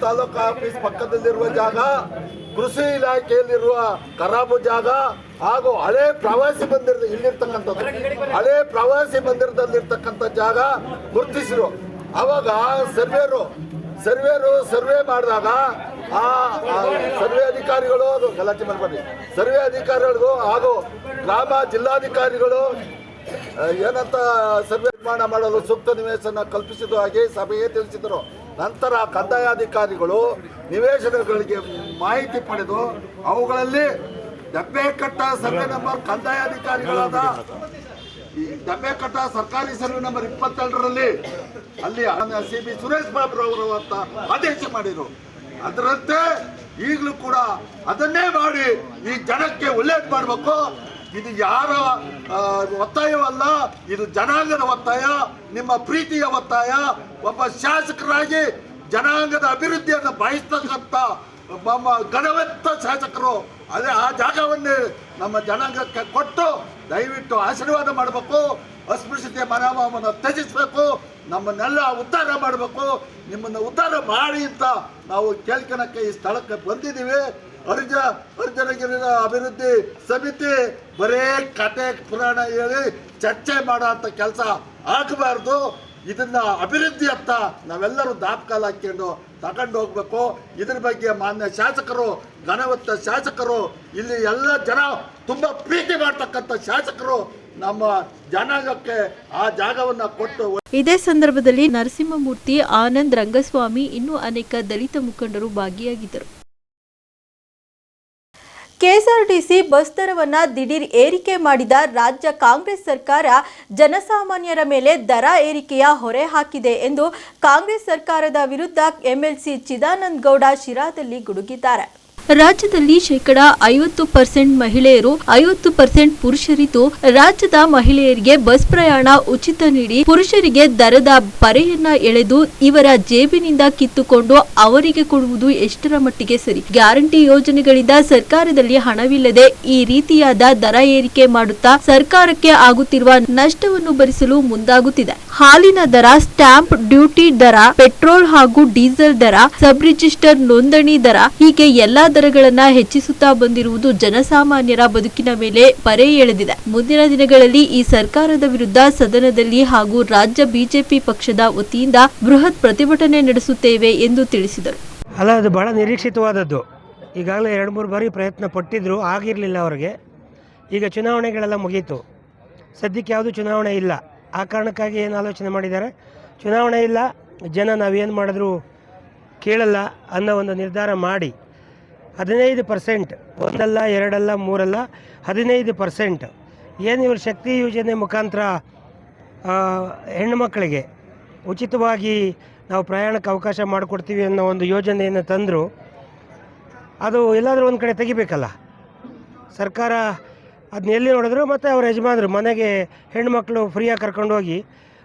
ತಾಲೂಕು ಆಫೀಸ್ ಪಕ್ಕದಲ್ಲಿರುವ ಜಾಗ, ಕೃಷಿ ಇಲಾಖೆಯಲ್ಲಿರುವ ಖರಾಬು ಜಾಗ ಹಾಗೂ ಹಳೆ ಪ್ರವಾಸಿ ಮಂದಿರದ ಇಲ್ಲಿರ್ತಕ್ಕಂಥದ್ದು, ಹಳೆ ಪ್ರವಾಸಿ ಮಂದಿರದಲ್ಲಿರ್ತಕ್ಕಂಥ ಜಾಗ ಗುರುತಿಸಿರು. ಆವಾಗ ಸರ್ವೆ ಮಾಡಿದಾಗ ಆ ಸರ್ವೆ ಅಧಿಕಾರಿಗಳು, ಅದು ಗಲಾಟೆ ಮಾಡಬೇಡಿ, ಸರ್ವೆ ಅಧಿಕಾರಿಗಳಿಗೂ ಹಾಗೂ ಜಿಲ್ಲಾಧಿಕಾರಿಗಳು ಏನಂತ ಸರ್ವೆ ನಿರ್ಮಾಣ ಮಾಡಲು ಸೂಕ್ತ ನಿವೇಶನ ಕಲ್ಪಿಸಿದ ಹಾಗೆ ಸಭೆಗೆ ತಿಳಿಸಿದರು. ನಂತರ ಕಂದಾಯಾಧಿಕಾರಿಗಳು ನಿವೇಶನಗಳಿಗೆ ಮಾಹಿತಿ ಪಡೆದು ಅವುಗಳಲ್ಲಿ ದಬ್ಬೆಕಟ್ಟ ಸರ್ವೆ ನಂಬರ್ ಕಂದಾಯಾಧಿಕಾರಿಗಳಾದ ಈ ದಬ್ಬೆಕಟ್ಟ ಸರ್ಕಾರಿ ಸರ್ವೆ ನಂಬರ್ 22ರಲ್ಲಿ ಅಲ್ಲಿ CB ಸುರೇಶ್ ಬಾಬು ಅವರು ಅಂತ ಆದೇಶ ಮಾಡಿದರು. ಅದರಂತೆ ಈಗಲೂ ಕೂಡ ಅದನ್ನೇ ಮಾಡಿ ಈ ಜನಕ್ಕೆ ಒಳ್ಳೇದು ಮಾಡಬೇಕು. ಇದು ಯಾರ ಒತ್ತಾಯವಲ್ಲ, ಇದು ಜನಾಂಗದ ಒತ್ತಾಯ, ನಿಮ್ಮ ಪ್ರೀತಿಯ ಒತ್ತಾಯ. ಒಬ್ಬ ಶಾಸಕರಾಗಿ ಜನಾಂಗದ ಅಭಿವೃದ್ಧಿಯನ್ನು ಬಯಸ್ತಕ್ಕಂಥ ಗಣವಂತ ಶಾಸಕರು ಅದೇ ಆ ಜಾಗವನ್ನೇ ನಮ್ಮ ಜನಾಂಗಕ್ಕೆ ಕೊಟ್ಟು ದಯವಿಟ್ಟು ಆಶೀರ್ವಾದ ಮಾಡಬೇಕು. ಅಸ್ಪೃಶ್ಯತೆಯ ಮನೋಭಾವವನ್ನು ತ್ಯಜಿಸಬೇಕು, ನಮ್ಮನ್ನೆಲ್ಲ ಉದ್ಧಾರ ಮಾಡಬೇಕು. ನಿಮ್ಮನ್ನು ಉದ್ಧಾರ ಮಾಡಿ ಅಂತ ನಾವು ಕೇಳ್ಕೊಳಕ್ಕೆ ಈ ಸ್ಥಳಕ್ಕೆ ಬಂದಿದ್ದೀವಿ. ಅರ್ಜುನಗಿರಿಯ ಅಭಿವೃದ್ಧಿ ಸಮಿತಿ ಬರೇ ಕತೆ ಪುರಾಣ ಹೇಳಿ ಚರ್ಚೆ ಮಾಡೋ ಅಂತ ಕೆಲಸ ಆಗಬಾರ್ದು. ಇದನ್ನ ಅಭಿವೃದ್ಧಿ ಅಂತ ನಾವೆಲ್ಲರೂ ದಾಪಕಾಲ ಹಾಕೊಂಡು ತಗೊಂಡು ಹೋಗ್ಬೇಕು. ಇದ್ರ ಬಗ್ಗೆ ಮಾನ್ಯ ಶಾಸಕರು, ಘನವಂತ ಶಾಸಕರು, ಇಲ್ಲಿ ಎಲ್ಲ ಜನ ತುಂಬಾ ಪ್ರೀತಿ ಮಾಡ್ತಕ್ಕಂಥ ಶಾಸಕರು ನಮ್ಮ ಜನಾಂಗಕ್ಕೆ ಆ ಜಾಗವನ್ನ ಕೊಟ್ಟು. ಇದೇ ಸಂದರ್ಭದಲ್ಲಿ ನರಸಿಂಹಮೂರ್ತಿ, ಆನಂದ್, ರಂಗಸ್ವಾಮಿ ಇನ್ನೂ ಅನೇಕ ದಲಿತ ಮುಖಂಡರು ಭಾಗಿಯಾಗಿದ್ದರು. ಕೆಎಸ್ಆರ್ಟಿಸಿ ಬಸ್ ದರವನ್ನು ದಿಢೀರ್ ಏರಿಕೆ ಮಾಡಿದ ರಾಜ್ಯ ಕಾಂಗ್ರೆಸ್ ಸರ್ಕಾರ ಜನಸಾಮಾನ್ಯರ ಮೇಲೆ ದರ ಏರಿಕೆಯ ಹೊರೆ ಹಾಕಿದೆ ಎಂದು ಕಾಂಗ್ರೆಸ್ ಸರ್ಕಾರದ ವಿರುದ್ಧ ಎಂಎಲ್ಸಿ ಚಿದಾನಂದ ಗೌಡ ಶಿರಾದಲ್ಲಿ ಗುಡುಗಿದ್ದಾರೆ. ರಾಜ್ಯದಲ್ಲಿ 50% ಮಹಿಳೆಯರು, 50% ಪುರುಷರಿದ್ದು, ರಾಜ್ಯದ ಮಹಿಳೆಯರಿಗೆ ಬಸ್ ಪ್ರಯಾಣ ಉಚಿತ ನೀಡಿ ಪುರುಷರಿಗೆ ದರದ ಪರೆಯನ್ನ ಎಳೆದು ಇವರ ಜೇಬಿನಿಂದ ಕಿತ್ತುಕೊಂಡು ಅವರಿಗೆ ಕೊಡುವುದು ಎಷ್ಟರ ಮಟ್ಟಿಗೆ ಸರಿ? ಗ್ಯಾರಂಟಿ ಯೋಜನೆಗಳಿಂದ ಸರ್ಕಾರದಲ್ಲಿ ಹಣವಿಲ್ಲದೆ ಈ ರೀತಿಯಾದ ದರ ಏರಿಕೆ ಮಾಡುತ್ತಾ ಸರ್ಕಾರಕ್ಕೆ ಆಗುತ್ತಿರುವ ನಷ್ಟವನ್ನು ಭರಿಸಲು ಮುಂದಾಗುತ್ತಿದೆ. ಹಾಲಿನ ದರ, ಸ್ಟಾಂಪ್ ಡ್ಯೂಟಿ ದರ, ಪೆಟ್ರೋಲ್ ಹಾಗೂ ಡೀಸೆಲ್ ದರ, ಸಬ್ ರಿಜಿಸ್ಟರ್ ನೋಂದಣಿ ದರ ಹೀಗೆ ಎಲ್ಲಾ ದರಗಳನ್ನ ಹೆಚ್ಚಿಸುತ್ತಾ ಬಂದಿರುವುದು ಜನಸಾಮಾನ್ಯರ ಬದುಕಿನ ಮೇಲೆ ಪರೆ ಎಳೆದಿದೆ. ಮುಂದಿನ ದಿನಗಳಲ್ಲಿ ಈ ಸರ್ಕಾರದ ವಿರುದ್ಧ ಸದನದಲ್ಲಿ ಹಾಗೂ ರಾಜ್ಯ ಬಿಜೆಪಿ ಪಕ್ಷದ ವತಿಯಿಂದ ಬೃಹತ್ ಪ್ರತಿಭಟನೆ ನಡೆಸುತ್ತೇವೆ ಎಂದು ತಿಳಿಸಿದರು. ಅಲ್ಲ, ಅದು ಬಹಳ ನಿರೀಕ್ಷಿತವಾದದ್ದು. ಈಗಾಗಲೇ 2-3 ಬಾರಿ ಪ್ರಯತ್ನ ಪಟ್ಟಿದ್ರು, ಆಗಿರಲಿಲ್ಲ ಅವರಿಗೆ. ಈಗ ಚುನಾವಣೆಗಳೆಲ್ಲ ಮುಗೀತು, ಸದ್ಯಕ್ಕೆ ಯಾವುದು ಚುನಾವಣೆ ಇಲ್ಲ. ಆ ಕಾರಣಕ್ಕಾಗಿ ಏನು ಆಲೋಚನೆ ಮಾಡಿದ್ದಾರೆ, ಚುನಾವಣೆ ಇಲ್ಲ, ಜನ ನಾವೇನು ಮಾಡಿದ್ರು ಕೇಳಲ್ಲ ಅನ್ನೋ ಒಂದು ನಿರ್ಧಾರ ಮಾಡಿ 15%, 1 ಅಲ್ಲ 2 ಅಲ್ಲ 3 ಅಲ್ಲ 15% ಏನು ಇವರು ಶಕ್ತಿ ಯೋಜನೆ ಮುಖಾಂತರ ಹೆಣ್ಣುಮಕ್ಕಳಿಗೆ ಉಚಿತವಾಗಿ ನಾವು ಪ್ರಯಾಣಕ್ಕೆ ಅವಕಾಶ ಮಾಡಿಕೊಡ್ತೀವಿ ಅನ್ನೋ ಒಂದು ಯೋಜನೆಯನ್ನು ತಂದರು. ಅದು ಎಲ್ಲಾದರೂ ಒಂದು ಕಡೆ ತೆಗಿಬೇಕಲ್ಲ ಸರ್ಕಾರ. ಅದನ್ನ ಎಲ್ಲಿ ನೋಡಿದ್ರು ಮತ್ತು ಅವ್ರ ಯಜಮಾನರು ಮನೆಗೆ ಹೆಣ್ಣುಮಕ್ಕಳು ಫ್ರೀಯಾಗಿ ಕರ್ಕೊಂಡೋಗಿ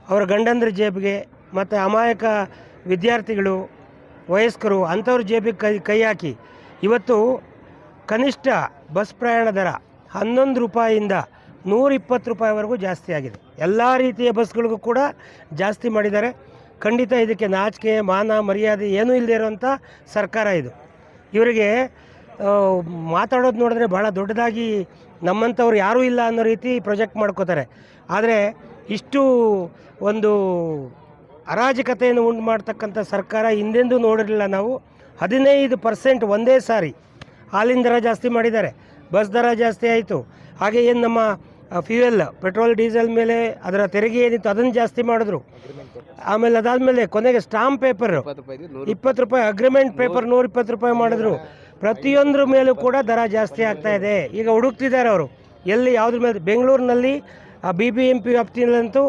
ಅವರ ಗಂಡಂದ್ರ ಜೇಬಿಗೆ ಮತ್ತು ಅಮಾಯಕ ವಿದ್ಯಾರ್ಥಿಗಳು, ವಯಸ್ಕರು ಅಂಥವ್ರ ಜೇಬಿಗೆ ಕೈ ಹಾಕಿ ಇವತ್ತು ಕನಿಷ್ಠ ಬಸ್ ಪ್ರಯಾಣ ದರ 11 ರೂಪಾಯಿಯಿಂದ 120 ರೂಪಾಯಿವರೆಗೂ ಜಾಸ್ತಿ ಆಗಿದೆ. ಎಲ್ಲ ರೀತಿಯ ಬಸ್ಗಳಿಗೂ ಕೂಡ ಜಾಸ್ತಿ ಮಾಡಿದ್ದಾರೆ. ಖಂಡಿತ ಇದಕ್ಕೆ ನಾಚಿಕೆ, ಮಾನ, ಮರ್ಯಾದೆ ಏನೂ ಇಲ್ಲದೆ ಇರೋವಂಥ ಸರ್ಕಾರ ಇದು. ಇವರಿಗೆ ಮಾತಾಡೋದು ನೋಡಿದ್ರೆ ಭಾಳ ದೊಡ್ಡದಾಗಿ ನಮ್ಮಂಥವ್ರು ಯಾರೂ ಇಲ್ಲ ಅನ್ನೋ ರೀತಿ ಪ್ರೊಜೆಕ್ಟ್ ಮಾಡ್ಕೋತಾರೆ. ಆದರೆ ಇಷ್ಟು ಒಂದು ಅರಾಜಕತೆಯನ್ನು ಉಂಟು ಮಾಡ್ತಕ್ಕಂಥ ಸರ್ಕಾರ ಹಿಂದೆಂದೂ ನೋಡಿರಲಿಲ್ಲ ನಾವು. 15% ಒಂದೇ ಸಾರಿ ಹಾಲಿನ ದರ ಜಾಸ್ತಿ ಮಾಡಿದ್ದಾರೆ, ಬಸ್ ದರ ಜಾಸ್ತಿ ಆಯಿತು. ಹಾಗೆ ಏನು ನಮ್ಮ ಫ್ಯೂಯಲ್, ಪೆಟ್ರೋಲ್, ಡೀಸೆಲ್ ಮೇಲೆ ಅದರ ತೆರಿಗೆ ಏನಿತ್ತು ಅದನ್ನು ಜಾಸ್ತಿ ಮಾಡಿದ್ರು. ಆಮೇಲೆ ಅದಾದಮೇಲೆ ಕೊನೆಗೆ ಸ್ಟಾಂಪ್ ಪೇಪರ್ 20 ರೂಪಾಯಿ, ಅಗ್ರಿಮೆಂಟ್ ಪೇಪರ್ 120 ರೂಪಾಯಿ ಮಾಡಿದ್ರು. ಪ್ರತಿಯೊಂದ್ರ ಮೇಲೂ ಕೂಡ ದರ ಜಾಸ್ತಿ ಆಗ್ತಾ ಇದೆ. ಈಗ ಹುಡುಕ್ತಿದ್ದಾರೆ ಅವರು ಎಲ್ಲಿ ಯಾವುದ್ರ ಮೇಲೆ. ಬೆಂಗಳೂರಿನಲ್ಲಿ BBMP ವ್ಯಾಪ್ತಿಯಲ್ಲಂತೂ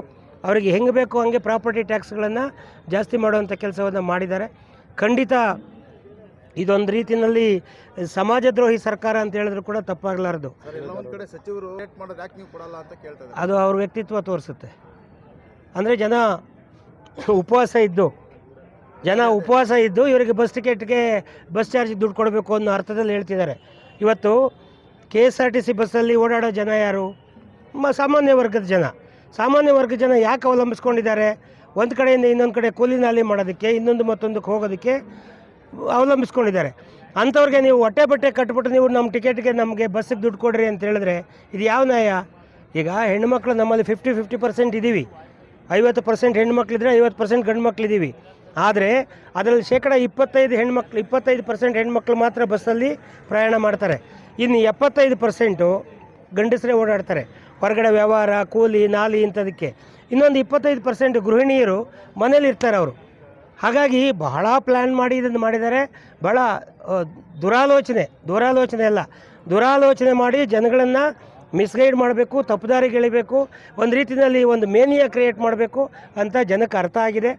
ಅವರಿಗೆ ಹೆಂಗೆ ಬೇಕೋ ಹಂಗೆ ಪ್ರಾಪರ್ಟಿ ಟ್ಯಾಕ್ಸ್ಗಳನ್ನು ಜಾಸ್ತಿ ಮಾಡುವಂಥ ಕೆಲಸವನ್ನು ಮಾಡಿದ್ದಾರೆ. ಖಂಡಿತ ಇದೊಂದು ರೀತಿಯಲ್ಲಿ ಸಮಾಜದ್ರೋಹಿ ಸರ್ಕಾರ ಅಂತ ಹೇಳಿದ್ರು ಕೂಡ ತಪ್ಪಾಗಲಾರದು. ಅದು ಅವ್ರ ವ್ಯಕ್ತಿತ್ವ ತೋರಿಸುತ್ತೆ. ಅಂದರೆ ಜನ ಉಪವಾಸ ಇದ್ದು ಇವರಿಗೆ ಬಸ್ ಟಿಕೆಟ್ಗೆ ಬಸ್ ಚಾರ್ಜ್ ದುಡ್ಡು ಕೊಡಬೇಕು ಅನ್ನೋ ಅರ್ಥದಲ್ಲಿ ಹೇಳ್ತಿದ್ದಾರೆ. ಇವತ್ತು KSRTC ಬಸ್ಸಲ್ಲಿ ಓಡಾಡೋ ಜನ ಯಾರು? ಸಾಮಾನ್ಯ ವರ್ಗದ ಜನ ಯಾಕೆ ಅವಲಂಬಿಸ್ಕೊಂಡಿದ್ದಾರೆ? ಒಂದು ಕಡೆಯಿಂದ ಇನ್ನೊಂದು ಕಡೆ ಕೂಲಿ ನಾಲಿ ಮಾಡೋದಕ್ಕೆ, ಇನ್ನೊಂದು ಮತ್ತೊಂದಕ್ಕೆ ಹೋಗೋದಕ್ಕೆ ಅವಲಂಬಿಸ್ಕೊಂಡಿದ್ದಾರೆ. ಅಂಥವ್ರಿಗೆ ನೀವು ಹೊಟ್ಟೆ ಬಟ್ಟೆ ಕಟ್ಬಿಟ್ಟು ನೀವು ನಮ್ಮ ಟಿಕೆಟ್ಗೆ ನಮಗೆ ಬಸ್ಸಿಗೆ ದುಡ್ಡು ಕೊಡ್ರಿ ಅಂತ ಹೇಳಿದ್ರೆ ಇದು ಯಾವ ನ್ಯಾಯ? ಈಗ ಹೆಣ್ಣುಮಕ್ಳು ನಮ್ಮಲ್ಲಿ 50% ಇದ್ದೀವಿ. 50% ಹೆಣ್ಮಕ್ಳಿದ್ರೆ 50% ಗಂಡು ಮಕ್ಕಳಿದ್ದೀವಿ. ಆದರೆ ಅದರಲ್ಲಿ 25% ಹೆಣ್ಮಕ್ಳು ಮಾತ್ರ ಬಸ್ಸಲ್ಲಿ ಪ್ರಯಾಣ ಮಾಡ್ತಾರೆ. ಇನ್ನು 75% ಗಂಡಸರೇ ಓಡಾಡ್ತಾರೆ ಹೊರಗಡೆ ವ್ಯವಹಾರ, ಕೂಲಿ ನಾಲಿ ಇಂಥದಕ್ಕೆ. ಇನ್ನೊಂದು 25% ಗೃಹಿಣಿಯರು ಮನೇಲಿ ಇರ್ತಾರೆ ಅವರು. ಹಾಗಾಗಿ ಬಹಳ ಪ್ಲ್ಯಾನ್ ಮಾಡಿ ಇದನ್ನು ಮಾಡಿದ್ದಾರೆ. ಭಾಳ ದುರಾಲೋಚನೆ ಮಾಡಿ ಜನಗಳನ್ನು ಮಿಸ್ಗೈಡ್ ಮಾಡಬೇಕು, ತಪ್ಪುದಾರಿಗೆ ಎಳಿಬೇಕು, ಒಂದು ರೀತಿಯಲ್ಲಿ ಒಂದು ಮೇನಿಯಾ ಕ್ರಿಯೇಟ್ ಮಾಡಬೇಕು ಅಂತ ಜನಕ್ಕೆ ಅರ್ಥ ಆಗಿದೆ.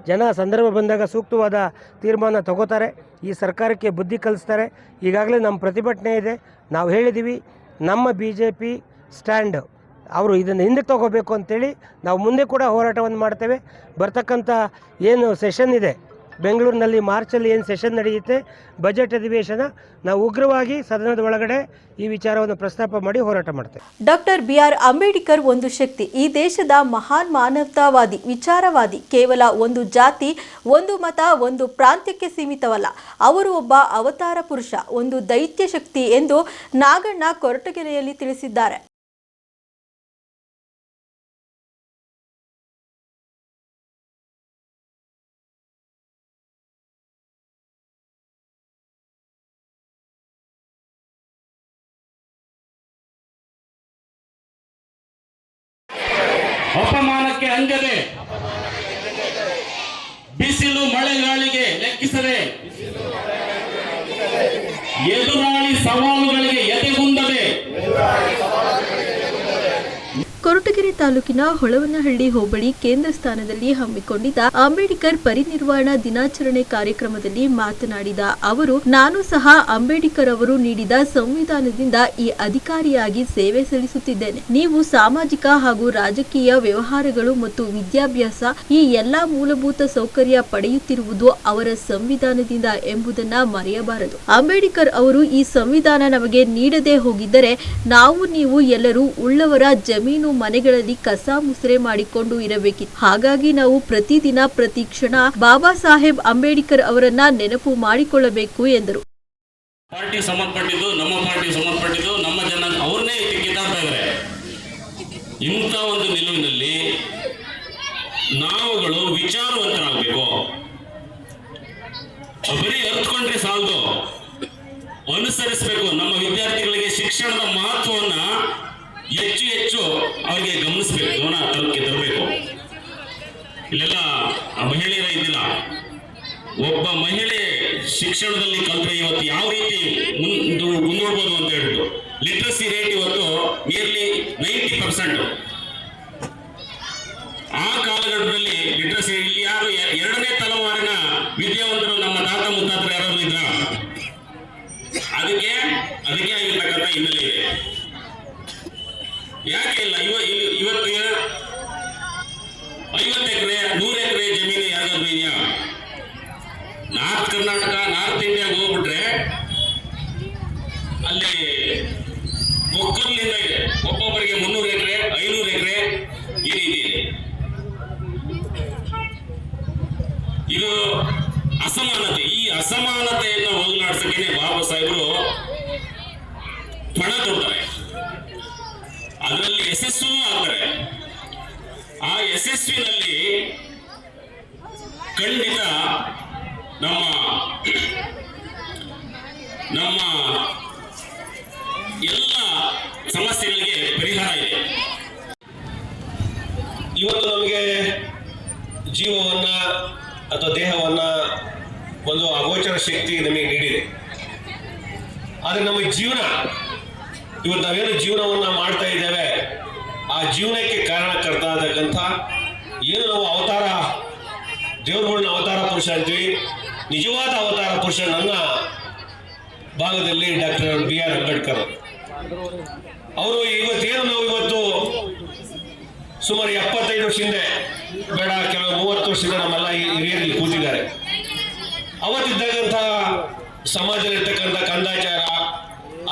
ಜನ ಸಂದರ್ಭ ಬಂದಾಗ ಸೂಕ್ತವಾದ ತೀರ್ಮಾನ ತಗೋತಾರೆ. ಈ ಸರ್ಕಾರಕ್ಕೆ ಬುದ್ಧಿ ಕಲಿಸ್ತಾರೆ. ಈಗಾಗಲೇ ನಮ್ಮ ಪ್ರತಿಭಟನೆ ಇದೆ. ನಾವು ಹೇಳಿದ್ದೀವಿ, ನಮ್ಮ BJP ಸ್ಟ್ಯಾಂಡ್ ಅವರು ಇದನ್ನು ಹಿಂದಕ್ಕೆ ತಗೋಬೇಕು ಅಂತೇಳಿ ನಾವು ಮುಂದೆ ಕೂಡ ಹೋರಾಟವನ್ನು ಮಾಡ್ತೇವೆ. ಬರ್ತಕ್ಕಂಥ ಏನು ಸೆಷನ್ ಇದೆ ಬೆಂಗಳೂರಿನಲ್ಲಿ, ಮಾರ್ಚಲ್ಲಿ ಏನು ಸೆಷನ್ ನಡೆಯುತ್ತೆ ಬಜೆಟ್ ಅಧಿವೇಶನ, ನಾವು ಉಗ್ರವಾಗಿ ಸದನದ ಒಳಗಡೆ ಈ ವಿಚಾರವನ್ನು ಪ್ರಸ್ತಾಪ ಮಾಡಿ ಹೋರಾಟ ಮಾಡ್ತೇವೆ. ಡಾಕ್ಟರ್ BR ಅಂಬೇಡ್ಕರ್ ಒಂದು ಶಕ್ತಿ, ಈ ದೇಶದ ಮಹಾನ್ ಮಾನವತಾವಾದಿ, ವಿಚಾರವಾದಿ. ಕೇವಲ ಒಂದು ಜಾತಿ, ಒಂದು ಮತ, ಒಂದು ಪ್ರಾಂತ್ಯಕ್ಕೆ ಸೀಮಿತವಲ್ಲ. ಅವರು ಒಬ್ಬ ಅವತಾರ ಪುರುಷ, ಒಂದು ದೈತ್ಯ ಶಕ್ತಿ ಎಂದು ನಾಗಣ್ಣ ಕೊರಟಗೆರೆಯಲ್ಲಿ ತಿಳಿಸಿದ್ದಾರೆ. ಅಪಮಾನಕ್ಕೆ ಅಂಜದೆ, ಬಿಸಿಲು ಮಳೆಗಾಳಿಗೆ ಲೆಕ್ಕಿಸದೆ, ಎದುರಾಳಿ ಸವಾಲುಗಳಿಗೆ ಎದೆಗುಂದದೆ. ಕೊರಟಗೆರೆ ತಾಲೂಕಿನ ಹೊಳವನಹಳ್ಳಿ ಹೋಬಳಿ ಕೇಂದ್ರ ಸ್ಥಾನದಲ್ಲಿ ಹಮ್ಮಿಕೊಂಡಿದ್ದ ಅಂಬೇಡ್ಕರ್ ಪರಿನಿರ್ವಾಣ ದಿನಾಚರಣೆ ಕಾರ್ಯಕ್ರಮದಲ್ಲಿ ಮಾತನಾಡಿದ ಅವರು, ನಾನು ಸಹ ಅಂಬೇಡ್ಕರ್ ಅವರು ನೀಡಿದ ಸಂವಿಧಾನದಿಂದ ಈ ಅಧಿಕಾರಿಯಾಗಿ ಸೇವೆ ಸಲ್ಲಿಸುತ್ತಿದ್ದೇನೆ. ನೀವು ಸಾಮಾಜಿಕ ಹಾಗೂ ರಾಜಕೀಯ ವ್ಯವಹಾರಗಳು ಮತ್ತು ವಿದ್ಯಾಭ್ಯಾಸ ಈ ಎಲ್ಲಾ ಮೂಲಭೂತ ಸೌಕರ್ಯ ಪಡೆಯುತ್ತಿರುವುದು ಅವರ ಸಂವಿಧಾನದಿಂದ ಎಂಬುದನ್ನ ಮರೆಯಬಾರದು. ಅಂಬೇಡ್ಕರ್ ಅವರು ಈ ಸಂವಿಧಾನ ನಮಗೆ ನೀಡದೆ ಹೋಗಿದ್ದರೆ ನಾವು ನೀವು ಎಲ್ಲರೂ ಉಳ್ಳವರ ಜಮೀನು ಮನೆಗಳಲ್ಲಿ ಕಸ ಮುಸುರೆ ಮಾಡಿಕೊಂಡು ಇರಬೇಕಿತ್ತು. ಹಾಗಾಗಿ ನಾವು ಪ್ರತಿದಿನ ಪ್ರತಿ ಕ್ಷಣ ಬಾಬಾ ಸಾಹೇಬ್ ಅಂಬೇಡ್ಕರ್ ಅವರನ್ನ ನೆನಪು ಮಾಡಿಕೊಳ್ಳಬೇಕು ಎಂದರು. ಪಾರ್ಟಿ ಸಂಬಂಧಪಟ್ಟಿದ್ದು, ನಮ್ಮ ಪಾರ್ಟಿ ಸಂಬಂಧಪಟ್ಟಿದ್ದು, ನಮ್ಮ ಜನ ಅವ್ರನ್ನೇ ಕಿತ್ತಾಡ್ತಾ ಇದ್ದಾರೆ. ಇಂಥ ಒಂದು ನಿಲುವಿನಲ್ಲಿ ನಾವುಗಳು ವಿಚಾರವಂತರಾಗಬೇಕು. ಬರೀ ಅರ್ಥಕೊಂಡ್ರೆ ಸಾಲದು, ಅನುಸರಿಸಬೇಕು. ನಮ್ಮ ವಿದ್ಯಾರ್ಥಿಗಳಿಗೆ ಶಿಕ್ಷಣದ ಮಹತ್ವವನ್ನ ಹೆಚ್ಚು ಅವರಿಗೆ ಗಮನಿಸಬೇಕು, ಗಮನ ತರಬೇಕು. ಇಲ್ಲೆಲ್ಲ ಮಹಿಳೆಯರ ಇದ್ದಿಲ್ಲ. ಒಬ್ಬ ಮಹಿಳೆ ಶಿಕ್ಷಣದಲ್ಲಿ ಕಲಿತ್ರೆ ಇವತ್ತು ಯಾವ ರೀತಿ ಮುಂದೂಡ್ಬೋದು ಅಂತ ಹೇಳ್ಬಿಟ್ಟು ಲಿಟ್ರಸಿ ರೇಟ್ ಇವತ್ತು ನಿಯರ್ಲಿ 90%. ಆ ಕಾಲಘಟ್ಟದಲ್ಲಿ ಲಿಟ್ರಸಿ ಯಾರು ಎರಡನೇ ತಲೆಮಾರಿನ ವಿದ್ಯಾವಂತರು ನಮ್ಮ ತಾತ ಮುತ್ತಾತರು ಯಾರಾದ್ರೂ ಇದ್ರ? ಅದಕ್ಕೆ ಆಗಿರ್ತಕ್ಕಂಥ ಹಿನ್ನೆಲೆ ಇದೆ. ಯಾಕೆ ಇಲ್ಲ? ಇವತ್ತು 50 ಎಕರೆ 100 ಎಕರೆ ಜಮೀನು ಯಾರಿಗಾದ್ರೂ ಇದೆಯಾ? ನಾರ್ತ್ ಕರ್ನಾಟಕ, ನಾರ್ತ್ ಇಂಡಿಯಾಗೆ ಹೋಗ್ಬಿಟ್ರೆ ಅಲ್ಲಿ ಒಕ್ಕಲಿಂದ ಇದೆ. ಒಬ್ಬೊಬ್ಬರಿಗೆ 300 ಎಕರೆ 500 ಎಕರೆ ಈ ರೀತಿ ಇದೆ. ಇದು ಅಸಮಾನತೆ. ಈ ಅಸಮಾನತೆಯನ್ನು ಹೋಗಲಾಡಿಸಕ್ಕೆ ಬಾಬಾ ಸಾಹೇಬರು ಪಣ ತೊಡ್ತಾರೆ. ಅದರಲ್ಲಿ ಯಶಸ್ಸು ಆಗ್ತಾರೆ. ಆ ಯಶಸ್ವಿನಲ್ಲಿ ಖಂಡಿತ ನಮ್ಮ ಎಲ್ಲ ಸಮಸ್ಯೆಗಳಿಗೆ ಪರಿಹಾರ ಇದೆ. ಇವತ್ತು ನಮಗೆ ಜೀವವನ್ನ ಅಥವಾ ದೇಹವನ್ನ ಒಂದು ಅಗೋಚರ ಶಕ್ತಿ ನಮಗೆ ನೀಡಿದೆ. ಆದರೆ ನಮ್ಮ ಜೀವನ, ಇವತ್ತು ನಾವೇನು ಜೀವನವನ್ನ ಮಾಡ್ತಾ ಇದ್ದೇವೆ, ಆ ಜೀವನಕ್ಕೆ ಕಾರಣಕರ್ತ ಆಗತಕ್ಕಂಥ ಏನು ನಾವು ಅವತಾರ ದೇವರುಗಳನ್ನ ಅವತಾರ ಪುರುಷ ಅಂತೀವಿ. ನಿಜವಾದ ಅವತಾರ ಪುರುಷ ನನ್ನ ಭಾಗದಲ್ಲಿ ಡಾಕ್ಟರ್ BR ಅಂಬೇಡ್ಕರ್ ಅವರು. ಇವತ್ತು ಸುಮಾರು 75 ವರ್ಷದಿಂದ ಬೇಡ, ಕೆಲವು 30 ವರ್ಷದಿಂದ ನಮ್ಮೆಲ್ಲ ಹಿರಿಯರಲ್ಲಿ ಕೂತಿದ್ದಾರೆ. ಅವತ್ತಿದ್ದಂಥ ಸಮಾಜದಲ್ಲಿರ್ತಕ್ಕಂಥ ಕಂದಾಚಾರ,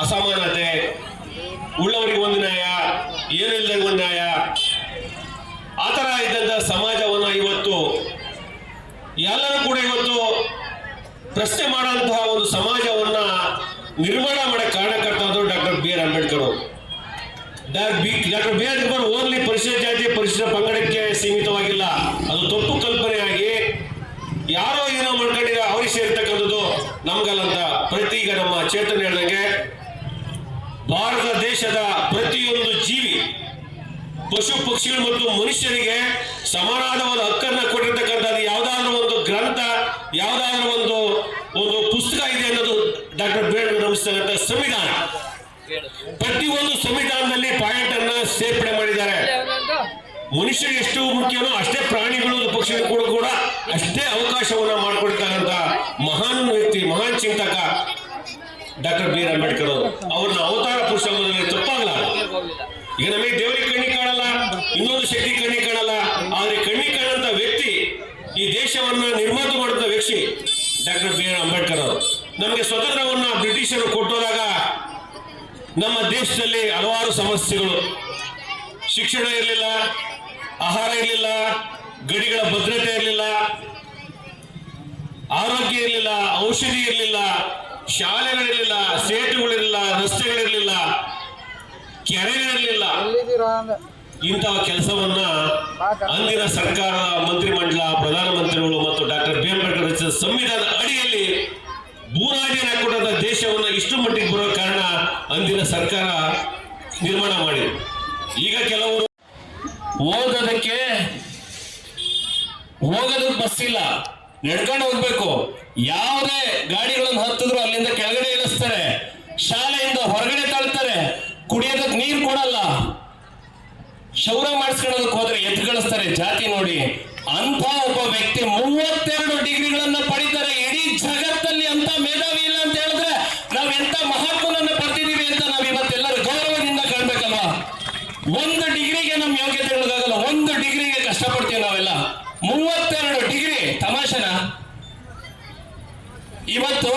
ಅಸಮಾನತೆ, ಉಳ್ಳವರಿಗೆ ಒಂದು ನ್ಯಾಯ, ಏನಿಲ್ಲದೆ ಪ್ರಶ್ನೆ ಮಾಡುವಂತಹ ಒಂದು ಸಮಾಜವನ್ನ ನಿರ್ಮಾಣ ಮಾಡಕ್ಕೆ ಕಾರಣಕರ್ತರು ಡಾಕ್ಟರ್ ಬಿ ಆರ್ ಅಂಬೇಡ್ಕರ್ ಅವರು. Doctor B R Ambedkar only ಪರಿಶಿಷ್ಟ ಜಾತಿ ಪರಿಶಿಷ್ಟ ಪಂಗಡಕ್ಕೆ ಸೀಮಿತವಾಗಿಲ್ಲ, ಅದು ತಪ್ಪು ಕಲ್ಪನೆಯಾಗಿ ಯಾರೋ ಏನೋ ಮಾಡ್ಕೊಂಡಿರೋ ಅವ್ರಿಗೆ ಸೇರ್ತಕ್ಕಂಥದ್ದು ನಮ್ಗಲ್ಲಂತ ಈಗ ನಮ್ಮ ಚೇತನ ಹೇಳಿದಂಗೆ ಭಾರತ ದೇಶದ ಪ್ರತಿಯೊಂದು ಜೀವಿ, ಪಶು ಪಕ್ಷಿಗಳು ಮತ್ತು ಮನುಷ್ಯರಿಗೆ ಸಮಾನವಾದ ಒಂದು ಹಕ್ಕನ್ನು ಕೊಟ್ಟಿರ್ತಕ್ಕಂಥದ್ದು ಯಾವುದಾದ್ರೂ ಒಂದು ಗ್ರಂಥ, ಯಾವುದಾದ್ರೂ ಒಂದು ಪುಸ್ತಕ ಇದೆ ಅನ್ನೋದು ಡಾಕ್ಟರ್ ಬಿ ಆರ್ ಅಂಬೇಡ್ಕರ್ ಸಂವಿಧಾನ. ಪ್ರತಿಯೊಂದು ಸಂವಿಧಾನದಲ್ಲಿ ಪಾಯಿಂಟ್ ಅನ್ನ ಸೇರ್ಪಡೆ ಮಾಡಿದ್ದಾರೆ. ಮನುಷ್ಯರಿಗೆ ಎಷ್ಟು ಮುಖ್ಯನೋ ಅಷ್ಟೇ ಪ್ರಾಣಿಗಳು ಪಕ್ಷಿಗಳು ಕೂಡ ಅಷ್ಟೇ ಅವಕಾಶವನ್ನ ಮಾಡಿಕೊಡ್ತಕ್ಕಂಥ ಮಹಾನ್ ವ್ಯಕ್ತಿ, ಮಹಾನ್ ಚಿಂತಕ ಡಾಕ್ಟರ್ ಬಿ ಆರ್ ಅಂಬೇಡ್ಕರ್ ಅವರು. ಅವ್ರನ್ನ ಅವತಾರ ಪುರುಷ ತಪ್ಪಾಗಲ್ಲ. ಈಗ ನಮಗೆ ದೇವರಿಗೆ ಕಣ್ಣಿ ಕಾಣಲ್ಲ, ಇನ್ನೊಂದು ಶಕ್ತಿ ಕಣ್ಣಿ ಕಾಣಲ್ಲ, ಆದ್ರೆ ಕಣ್ಣಿ ಕಾಣಂತ ವ್ಯಕ್ತಿ, ಈ ದೇಶವನ್ನ ನಿರ್ಮಾಣ ಮಾಡಿದ ವ್ಯಕ್ತಿ ಡಾಕ್ಟರ್ ಬಿ ಆರ್ ಅಂಬೇಡ್ಕರ್ ಅವರು. ನಮಗೆ ಸ್ವತಂತ್ರವನ್ನ ಬ್ರಿಟಿಷರು ಕೊಟ್ಟೋದಾಗ ನಮ್ಮ ದೇಶದಲ್ಲಿ ಹಲವಾರು ಸಮಸ್ಯೆಗಳು, ಶಿಕ್ಷಣ ಇರಲಿಲ್ಲ, ಆಹಾರ ಇರಲಿಲ್ಲ, ಗಡಿಗಳ ಭದ್ರತೆ ಇರಲಿಲ್ಲ, ಆರೋಗ್ಯ ಇರಲಿಲ್ಲ, ಔಷಧಿ ಇರಲಿಲ್ಲ, ಶಾಲೆಗಳಿರಲಿಲ್ಲ, ಸೇತುಗಳಿರಲಿಲ್ಲ, ರಸ್ತೆಗಳಿರಲಿಲ್ಲ, ಕೆರೆಗಳಿರಲಿಲ್ಲ. ಇಂತಹ ಕೆಲಸವನ್ನ ಅಂದಿನ ಸರ್ಕಾರ, ಮಂತ್ರಿಮಂಡಲ, ಪ್ರಧಾನಮಂತ್ರಿಗಳು ಮತ್ತು ಡಾಕ್ಟರ್ ಬಿ ಆರ್ ಅಂಬೇಡ್ಕರ್ ರಚಿಸಿದ ಸಂವಿಧಾನದ ಅಡಿಯಲ್ಲಿ ಭೂರಾಜಿನ ಹಾಕಿಕೊಂಡ ದೇಶವನ್ನ ಇಷ್ಟು ಮಟ್ಟಿಗೆ ಬರೋ ಕಾರಣ ಅಂದಿನ ಸರ್ಕಾರ ನಿರ್ಮಾಣ ಮಾಡಿದೆ. ಈಗ ಕೆಲವರು ಓದೋದಕ್ಕೆ ಬಸ್ ಇಲ್ಲ, ನಡ್ಕೊಂಡು ಹೋಗ್ಬೇಕು. ಯಾವುದೇ ಗಾಡಿಗಳನ್ನು ಹತ್ತಿದ್ರು ಅಲ್ಲಿಂದ ಕೆಳಗಡೆ ಇಳಿಸ್ತಾರೆ, ಶಾಲೆಯಿಂದ ಹೊರಗಡೆ ತಳ್ತಾರೆ, ಕುಡಿಯೋದಕ್ಕೆ ನೀರು ಕೊಡಲ್ಲ, ಶೌರ ಮಾಡಿಸ್ಕೊಳ್ಳೋದಕ್ಕೆ ಹೋದ್ರೆ ಎದ್ದು ಕಳಿಸ್ತಾರೆ ಜಾತಿ ನೋಡಿ. ಅಂತ ಒಬ್ಬ ವ್ಯಕ್ತಿ 32 ಡಿಗ್ರಿಗಳನ್ನ ಪಡಿತಾರೆ. ಇಡೀ ಜಗತ್ತಲ್ಲಿ ಅಂತ ಮೇಧಾವಿ ಇಲ್ಲ ಅಂತ ಹೇಳಿದ್ರೆ ನಾವ್ ಎಂತ ಮಹಾತ್ಮನನ್ನ ಪಡೆದಿದ್ದೀವಿ ಅಂತ ನಾವ್ ಇವತ್ತೆಲ್ಲರೂ ಗೌರವದಿಂದ ಕಾಣ್ಬೇಕಲ್ವಾ. 1 ಡಿಗ್ರಿಗೆ ನಮ್ ಯೋಗ್ಯತೆಗಳಿಗಾಗಲ್ಲ, 1 ಡಿಗ್ರಿಗೆ ಕಷ್ಟಪಡ್ತೀವಿ ನಾವೆಲ್ಲ. 32 ಡಿಗ್ರಿ ತಮಾಷೆನಾ? ಇವತ್ತು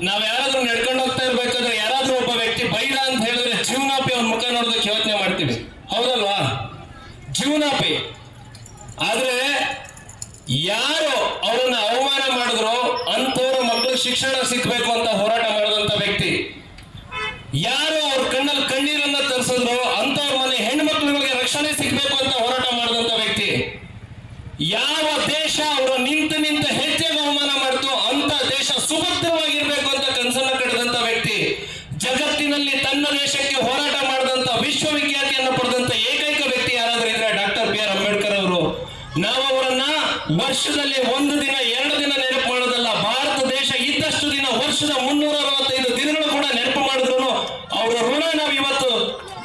ನಾವ್ ಯಾರಾದ್ರೂ ನಡ್ಕೊಂಡು ಹೋಗ್ತಾ ಇರ್ಬೇಕಾದ್ರೆ ಯಾರಾದ್ರೂ ಒಬ್ಬ ವ್ಯಕ್ತಿ ಬೈದ ಅಂತ ಹೇಳಿದ್ರೆ ಜೀವನಾಪಿ ಅವ್ನ ಮುಖ ನೋಡೋದಕ್ಕೆ ಯೋಚನೆ ಮಾಡ್ತೀವಿ, ಹೌದಲ್ವಾ? ಜೀವನಾಪಿ. ಆದ್ರೆ ಯಾರು ಅವರನ್ನ ಅವಮಾನ ಮಾಡಿದ್ರು ಅಂತವ್ರ ಮಕ್ಕಳು ಶಿಕ್ಷಣ ಸಿಕ್ಬೇಕು ಅಂತ ಹೋರಾಟ ಮಾಡಿದಂತ ವ್ಯಕ್ತಿ, ಯಾರು ಅವ್ರ ಕಣ್ಣಲ್ಲಿ ಕಣ್ಣೀರನ್ನ ತರಿಸಿದ್ರು ಅಂತವ್ರ ಮನೆ ಹೆಣ್ಮಕ್ಳುಗಳಿಗೆ ರಕ್ಷಣೆ ಸಿಗ್ಬೇಕು ಅಂತ ಹೋರಾಟ ಮಾಡಿದಂತ ವ್ಯಕ್ತಿ, ಯಾವ ದೇಶ ಅವರ ನಿಂತ ಹೆಜ್ಜೆಗೆ ಅವಮಾನ ಮಾಡ್ತು ಅಂತ ದೇಶ ಸುಭದ್ರವಾಗಿರ್ಬೇಕು ಅಂತ ಕನಸನ್ನ ಕಟ್ಟಿದಂತ ವ್ಯಕ್ತಿ, ಜಗತ್ತಿನಲ್ಲಿ ತನ್ನ ದೇಶಕ್ಕೆ ಹೋರಾಟ ಮಾಡಿದಂತ ವಿಶ್ವವಿಖ್ಯಾತಿಯನ್ನು ಪಡೆದಂತ ಏಕೈಕ ವ್ಯಕ್ತಿ ಯಾರಾದ್ರೂ ಇದ್ರೆ ಡಾಕ್ಟರ್ ಬಿ ಆರ್ ಅಂಬೇಡ್ಕರ್ ಅವರು. ನಾವು ಅವರನ್ನ ವರ್ಷದಲ್ಲಿ 1 ದಿನ 2 ದಿನ ನೆನಪು ಮಾಡೋದಲ್ಲ, ಭಾರತ ದೇಶ ಇದ್ದಷ್ಟು ದಿನ ವರ್ಷದ 365 ದಿನಗಳು ಕೂಡ ನೆನಪು ಮಾಡಿದ್ರು ಅವರ ಋಣ ನಾವು ಇವತ್ತು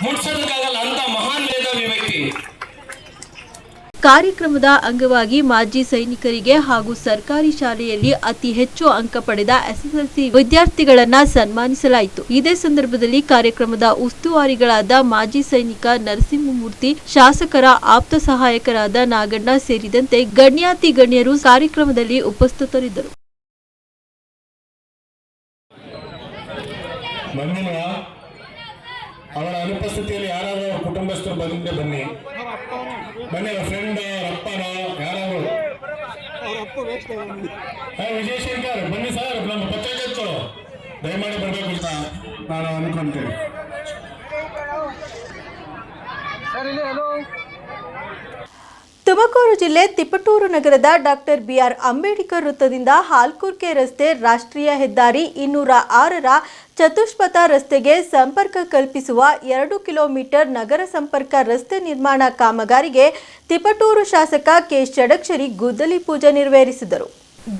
ಮುಟ್ಸೋದಕ್ಕಾಗಲ್ಲ. ಅಂತ ಮಹಾನ್ ಮೇಧಾವಿ ವ್ಯಕ್ತಿ. ಕಾರ್ಯಕ್ರಮದ ಅಂಗವಾಗಿ ಮಾಜಿ ಸೈನಿಕರಿಗೆ ಹಾಗೂ ಸರ್ಕಾರಿ ಶಾಲೆಯಲ್ಲಿ ಅತಿ ಹೆಚ್ಚು ಅಂಕ ಪಡೆದ ಎಸ್ಎಸ್ಎಲ್ಸಿ ವಿದ್ಯಾರ್ಥಿಗಳನ್ನ ಸನ್ಮಾನಿಸಲಾಯಿತು. ಇದೇ ಸಂದರ್ಭದಲ್ಲಿ ಕಾರ್ಯಕ್ರಮದ ಉಸ್ತುವಾರಿಗಳಾದ ಮಾಜಿ ಸೈನಿಕ ನರಸಿಂಹಮೂರ್ತಿ, ಶಾಸಕರ ಆಪ್ತ ಸಹಾಯಕರಾದ ನಾಗಣ್ಣ ಸೇರಿದಂತೆ ಗಣ್ಯಾತಿ ಗಣ್ಯರು ಕಾರ್ಯಕ್ರಮದಲ್ಲಿ ಉಪಸ್ಥಿತರಿದ್ದರು. ಅವರ ಅನುಪಸ್ಥಿತಿಯಲ್ಲಿ ಯಾರಾದರೂ ಕುಟುಂಬಸ್ಥರು ಬಂದ್ರೆ ಬನ್ನಿ, ಫ್ರೆಂಡ್ ಅಪ್ಪನ ಯಾರಾದ್ರು ವಿಜಯಶಂಕರ್ ಬನ್ನಿ ಸರ್, ನಮ್ಮ ಪತ್ರಿಕೆ ದಯಮಾಡಿ ಬರಬೇಕು ಅಂತ ನಾನು ಅನ್ಕೊಂತೇನೆ. ತುಮಕೂರು ಜಿಲ್ಲೆ ತಿಪಟೂರು ನಗರದ ಡಾಕ್ಟರ್ ಬಿ ಆರ್ ಅಂಬೇಡ್ಕರ್ ವೃತ್ತದಿಂದ ಹಾಲ್ಕುರ್ಕೆ ರಸ್ತೆ, ರಾಷ್ಟ್ರೀಯ ಹೆದ್ದಾರಿ 206ರ ಚತುಷ್ಪಥ ರಸ್ತೆಗೆ ಸಂಪರ್ಕ ಕಲ್ಪಿಸುವ 2 ಕಿಲೋಮೀಟರ್ ನಗರ ಸಂಪರ್ಕ ರಸ್ತೆ ನಿರ್ಮಾಣ ಕಾಮಗಾರಿಗೆ ತಿಪಟೂರು ಶಾಸಕ ಕೆ ಷಡಕ್ಷರಿ ಗುದ್ದಲಿ ಪೂಜೆ ನೆರವೇರಿಸಿದರು.